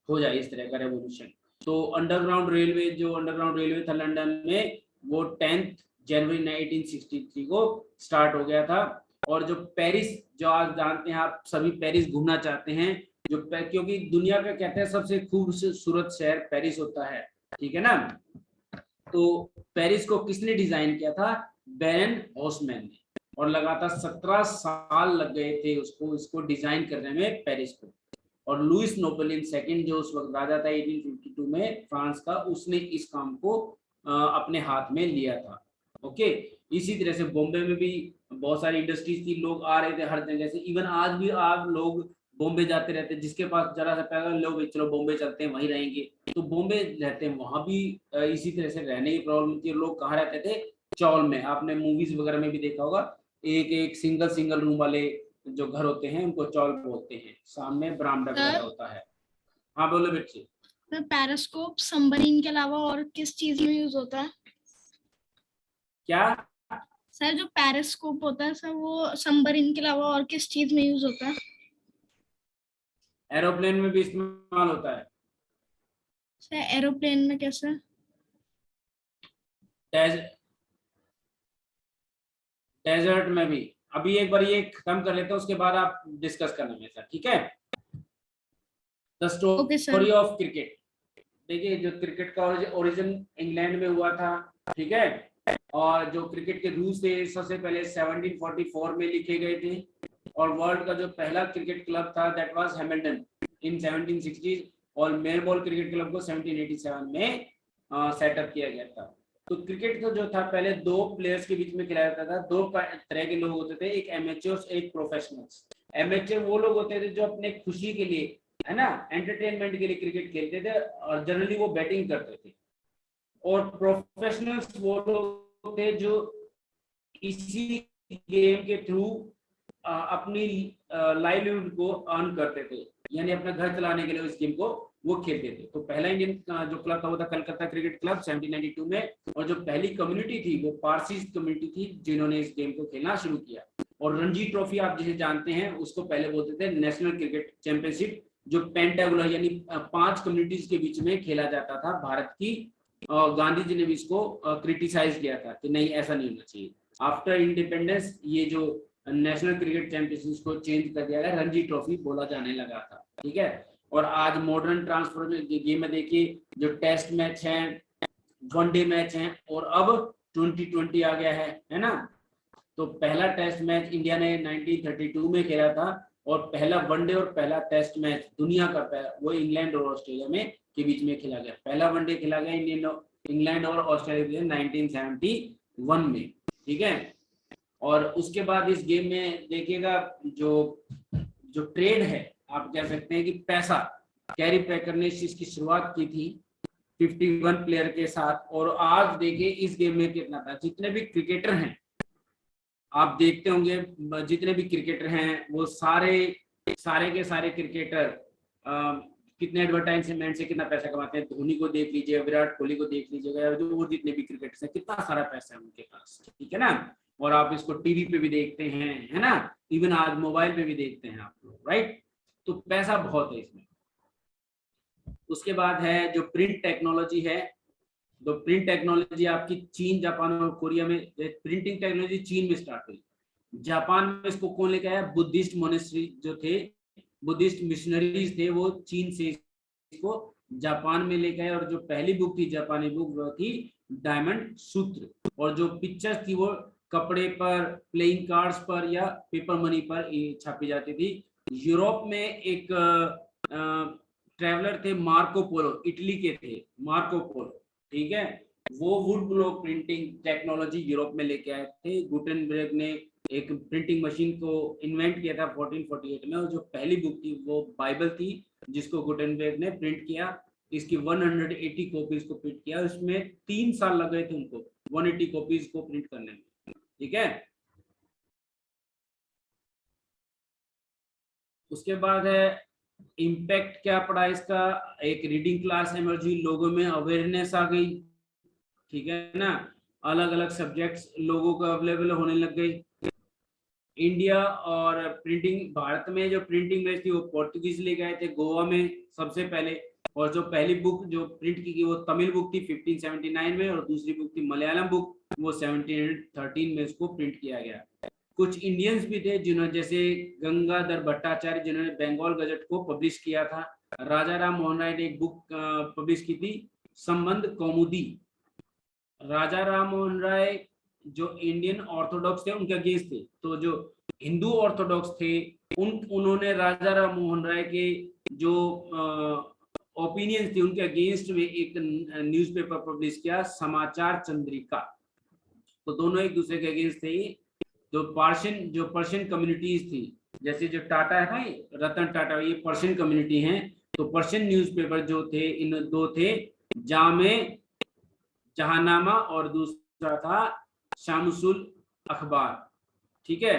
हो जाए इस तरह का रेवोल्यूशन। तो अंडरग्राउंड रेलवे था लंदन में, वो 10 जनवरी 1963 को स्टार्ट हो गया था। और जो पेरिस, जो आज जानते हैं आप सभी पेरिस घूमना चाहते हैं, क्योंकि दुनिया का कहते हैं सबसे खूबसूरत शहर पेरिस होता है, ठीक है ना। तो पेरिस को किसने डिजाइन किया था? बैरन हॉसमैन ने, और लगातार 17 साल लग गए थे उसको इसको डिजाइन करने में पेरिस को। और लुइस नेपोलियन सेकंड जो उस वक्त राजा था 1852 में फ्रांस का, उसने इस काम को अपने हाथ में लिया था। ओके, इसी तरह से बॉम्बे में भी बहुत सारी इंडस्ट्रीज थी, लोग आ रहे थे हर जगह से। इवन आज भी आप लोग बॉम्बे जाते रहते हैं, जिसके पास जरा सा पैसा, लोग चलो बॉम्बे चलते हैं वहीं रहेंगे, तो बॉम्बे रहते हैं। वहां भी इसी तरह से रहने की प्रॉब्लम थी। लोग कहाँ रहते थे? चौल में। आपने मूवीज वगैरह में भी देखा होगा, एक एक सिंगल रूम वाले जो घर होते हैं उनको चौल बोलते हैं, सामने बरामदा वगैरह होता है। हाँ बोलो बच्चे। पेरिस्कोप सबमरीन के अलावा और किस चीज में यूज होता है? क्या सर जो पेरिस्कोप होता है सर, वो सबमरीन के अलावा और किस चीज में यूज होता है? एरोप्लेन में भी इस्तेमाल होता है। सर एरोप्लेन में कैसे? डेजर्ट में भी। अभी एक बार ये खत्म कर लेते हैं, उसके बाद आप डिस्कस करना मेरे साथ, ठीक है। The story of cricket. देखिए, जो क्रिकेट का ओरिजिन इंग्लैंड में हुआ था, ठीक है। और जो क्रिकेट के रूल्स थे सबसे पहले 1744 में लिखे गए थे। और वर्ल्ड का जो पहला क्रिकेट क्लब था दैट वाज हैमिल्टन इन 1760 और मेलबोर्न क्रिकेट क्लब को 1787 में सेटअप किया गया था। तो क्रिकेट तो जो था पहले दो प्लेयर्स के बीच में खिलाया जाता था। दो तरह के लोग होते थे, एक एमेच्योर्स एक प्रोफेशनल्स। एमेच्योर वो लोग होते थे जो अपने खुशी के लिए, है ना, एंटरटेनमेंट के लिए क्रिकेट खेलते थे और जनरली वो बैटिंग करते थे। और प्रोफेशनल्स वो लोग थे जो इसी गेम के थ्रू अपनी लाइवलीहुड को अर्न करते थे, यानी अपना घर चलाने के लिए इस गेम को वो खेलते थे। तो पहला इंडियन जो क्लब था वो था कलकत्ता क्रिकेट क्लब 1792 में। और जो पहली कम्युनिटी थी वो पारसी कम्युनिटी थी जिन्होंने इस गेम को खेलना शुरू किया। और रणजी ट्रॉफी आप जिसे जानते हैं उसको पहले बोलते थे नेशनल क्रिकेट चैंपियनशिप, जो पेंटागुलर यानी 5 कम्युनिटीज के बीच में खेला जाता था भारत की। गांधी जी ने भी इसको क्रिटिसाइज किया था कि नहीं ऐसा नहीं होना चाहिए। आफ्टर इंडिपेंडेंस ये जो नेशनल क्रिकेट चैंपियनशिप को चेंज कर दिया गया, रणजी ट्रॉफी बोला जाने लगा था, ठीक है। और आज मॉडर्न ट्रांसफर गेम में देखिए जो टेस्ट मैच हैं, वनडे मैच हैं, और अब 2020 आ गया है ना। तो पहला टेस्ट मैच इंडिया ने 1932 में खेला था और पहला वनडे और पहला टेस्ट मैच दुनिया का वो इंग्लैंड और ऑस्ट्रेलिया में के बीच में खेला गया। पहला वनडे खेला गया इंग्लैंड और ऑस्ट्रेलिया 1971 में, ठीक है। और उसके बाद इस गेम में देखिएगा जो ट्रेड है, आप कह सकते हैं कि पैसा, कैरी पैकर ने इसकी शुरुआत की थी 51 प्लेयर के साथ। और आज देखिए इस गेम में कितना था। जितने भी क्रिकेटर हैं आप देखते होंगे, जितने भी क्रिकेटर हैं वो सारे के सारे क्रिकेटर कितने एडवर्टाइजमेंट से कितना पैसा कमाते हैं। धोनी को देख लीजिए, विराट कोहली को देख लीजिएगा, जो वो जितने भी क्रिकेटर्स हैं कितना सारा पैसा है उनके पास, ठीक है ना। और आप इसको टीवी पे भी देखते हैं, है ना, इवन आज मोबाइल पे भी देखते हैं आप लोग, राइट। तो पैसा बहुत है इसमें। उसके बाद है जो प्रिंट टेक्नोलॉजी है। तो प्रिंट टेक्नोलॉजी आपकी चीन, जापान और कोरिया में प्रिंटिंग टेक्नोलॉजी चीन में स्टार्ट हुई। जापान में इसको कौन लेकर आया? बुद्धिस्ट मोनेस्ट्री जो थे, बुद्धिस्ट मिशनरीज थे, वो चीन से इसको जापान में लेकर आए। और जो पहली बुक थी जापानी बुक वो थी डायमंड सूत्र। और जो पिक्चर्स थी वो कपड़े पर, प्लेइंग कार्ड्स पर या पेपर मनी पर छापी जाती थी। यूरोप में एक ट्रेवलर थे मार्को पोलो, इटली के थे मार्को पोलो, ठीक है। वो would block printing technology Europe में लेके आए थे। गुटेनबर्ग ने एक प्रिंटिंग मशीन को इन्वेंट किया था 1448 में। और जो पहली बुक थी वो बाइबल थी जिसको गुटेनबर्ग ने प्रिंट किया। इसकी 180 कॉपीज को प्रिंट किया। उसमें 3 साल लग गए थे उनको 180 कॉपीज को प्रिंट करने में। ठीक है, उसके बाद है इम्पैक्ट क्या पड़ा इसका, एक रीडिंग क्लास इमर्जी, लोगों में अवेयरनेस आ गई। ठीक है ना, अलग अलग सब्जेक्ट्स लोगों को अवेलेबल होने लग गई। इंडिया और प्रिंटिंग, भारत में जो प्रिंटिंग प्रेस थी वो पोर्तुगीज ले गए थे गोवा में सबसे पहले, और जो पहली बुक जो प्रिंट की गई वो तमिल बुक थी 1579 में, और दूसरी बुक थी मलयालम बुक, वो 1713 में इसको प्रिंट किया गया। कुछ इंडियंस भी थे जिन्होंने, जैसे गंगाधर भट्टाचार्य जिन्होंने बंगाल गजट को पब्लिश किया था। राजा राम मोहन राय ने एक बुक पब्लिश की थी संबंध कौमुदी। राजा राम मोहन राय जो इंडियन ऑर्थोडॉक्स थे उनके अगेंस्ट थे, तो जो हिंदू ऑर्थोडॉक्स थे उन्होंने राजा राम मोहन राय के जो ओपिनियंस थी उनके अगेंस्ट में एक न्यूज़पेपर पब्लिश किया, समाचार चंद्रिका। तो दोनों एक दूसरे के अगेंस्ट थे। जो पर्शियन कम्युनिटीज थी, जैसे जो टाटा है ना, रतन टाटा, ये पर्शियन कम्युनिटी हैं, तो पर्शियन न्यूज़पेपर जो थे इन दो थे, जामे जहानामा और दूसरा था शामसुल अखबार। ठीक है,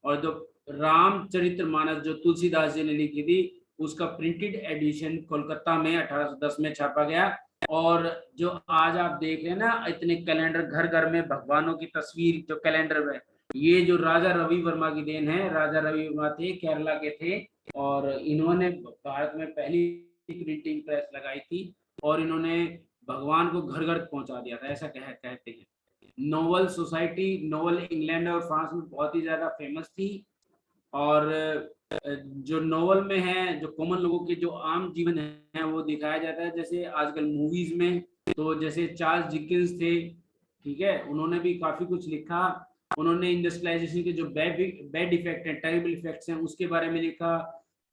और जो रामचरितमानस जो तुलसीदास जी ने लिखी थी उसका प्रिंटेड एडिशन कोलकाता में 1810 में छापा गया। और जो आज आप देख रहे हैं ना इतने कैलेंडर, घर घर में भगवानों की तस्वीर जो कैलेंडर में, ये जो राजा रवि वर्मा की देन है। राजा रवि वर्मा थे, केरला के थे, और इन्होंने भारत में पहली प्रिंटिंग प्रेस लगाई थी, और इन्होंने भगवान को घर घर पहुंचा दिया था, ऐसा कहते हैं। नोवेल सोसाइटी, नोवेल इंग्लैंड और फ्रांस में बहुत ही ज्यादा फेमस थी। और जो नोवेल में है, जो कॉमन लोगों के जो आम जीवन है वो दिखाया जाता है, जैसे आजकल मूवीज में, तो जैसे चार्ल्स डिकेंस थे, ठीक है, उन्होंने भी काफी कुछ लिखा। उन्होंने इंडस्ट्रियलाइजेशन के जो बैड इफेक्ट हैं, टेरिबल इफेक्ट्स हैं, उसके बारे में लिखा।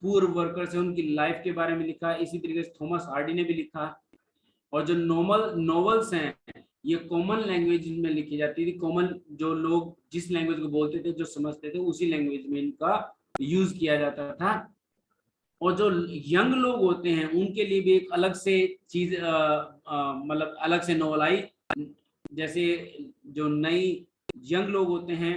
पुअर वर्कर्स हैं उनकी लाइफ के बारे में लिखा। इसी तरीके से थॉमस हार्डी ने भी लिखा। और जो नॉवेल्स हैं ये कॉमन लैंग्वेज में लिखी जाती थी। कॉमन जो लोग जिस लैंग्वेज को बोलते थे, जो समझते थे, उसी लैंग्वेज में इनका यूज किया जाता था। और जो यंग लोग होते हैं उनके लिए भी एक अलग से चीज, मतलब अलग से नॉवल आई। जैसे जो नई यंग लोग होते हैं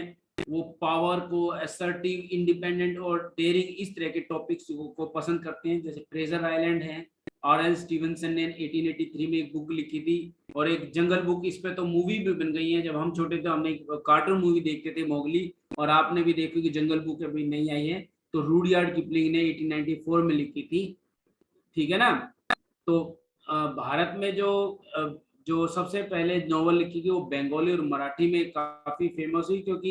वो पावर को, असर्टिव, इंडिपेंडेंट और डेयरिंग, इस तरह के टॉपिक्स को पसंद करते हैं। जैसे फ्रेजर आइलैंड है, आर.एल. स्टीवेंसन ने 1883 में एक बुक लिखी थी, और एक जंगल बुक, इस पे तो मूवी भी बन गई है। जब हम छोटे थे हमने एक कार्टून मूवी देखते थे मोगली, और आपने भी देखी कि जंगल बुक अभी नहीं आई है, तो रूडयार्ड किपलिंग ने 1894 में लिखी थी। ठीक है ना। तो भारत में जो सबसे पहले नॉवल लिखी थी वो बंगाली और मराठी में काफी फेमस हुई, क्योंकि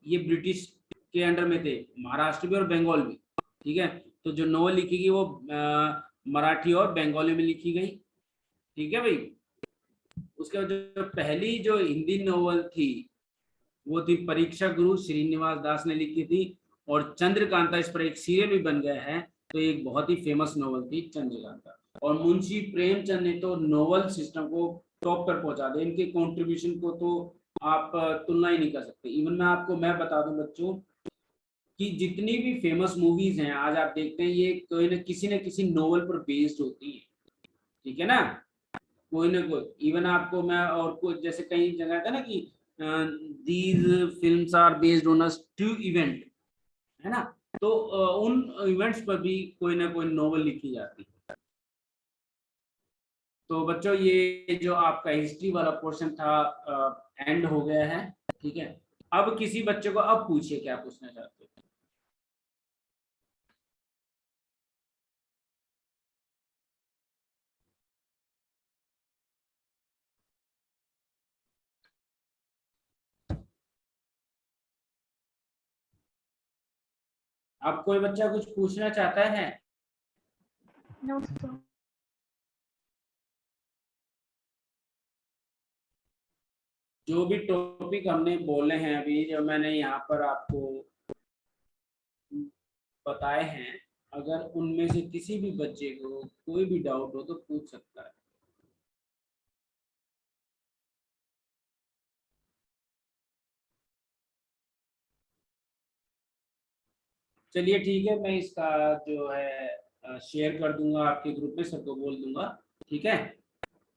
ये ब्रिटिश के अंडर में थे, महाराष्ट्र भी और बंगाल भी। ठीक है, तो जो नॉवल लिखी गई वो मराठी और बंगाली में लिखी गई। ठीक है भाई। उसके बाद जो पहली जो हिंदी नॉवल थी वो थी परीक्षा गुरु, श्रीनिवास दास ने लिखी थी, और चंद्रकांता, इस पर एक सीरियल भी बन गया है, तो एक बहुत ही फेमस नॉवल थी चंद्रकांता। और मुंशी प्रेमचंद ने तो नॉवल सिस्टम को टॉप पर पहुंचा दिया। इनके कंट्रीब्यूशन को तो आप तुलना ही नहीं कर सकते। इवन मैं बता दूं बच्चों कि जितनी भी फेमस मूवीज हैं आज आप देखते हैं, ये कोई न किसी नॉवल पर बेस्ड होती है। ठीक है ना, कोई ना कोई। इवन आपको मैं और कुछ जैसे कई जगह था ना कि these films are based on a true event, है ना, तो उन इवेंट्स पर भी कोई ना कोई नॉवल लिखी जाती है। तो बच्चों ये जो आपका हिस्ट्री वाला पोर्शन था एंड हो गया है। ठीक है, अब किसी बच्चे को अब पूछिए क्या पूछना चाहते हो। अब कोई बच्चा कुछ पूछना चाहता है? No, sir. जो भी टॉपिक हमने बोले हैं अभी, जो मैंने यहाँ पर आपको बताए हैं, अगर उनमें से किसी भी बच्चे को कोई भी डाउट हो तो पूछ सकता है। चलिए ठीक है, मैं इसका जो है शेयर कर दूंगा आपके ग्रुप में, सबको बोल दूंगा। ठीक है,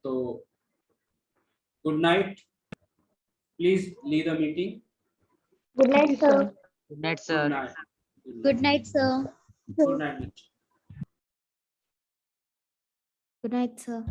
तो good night. Please leave the meeting. Good night, sir. Good night, Good sir. night. Good night, sir. Good night. Good night, sir.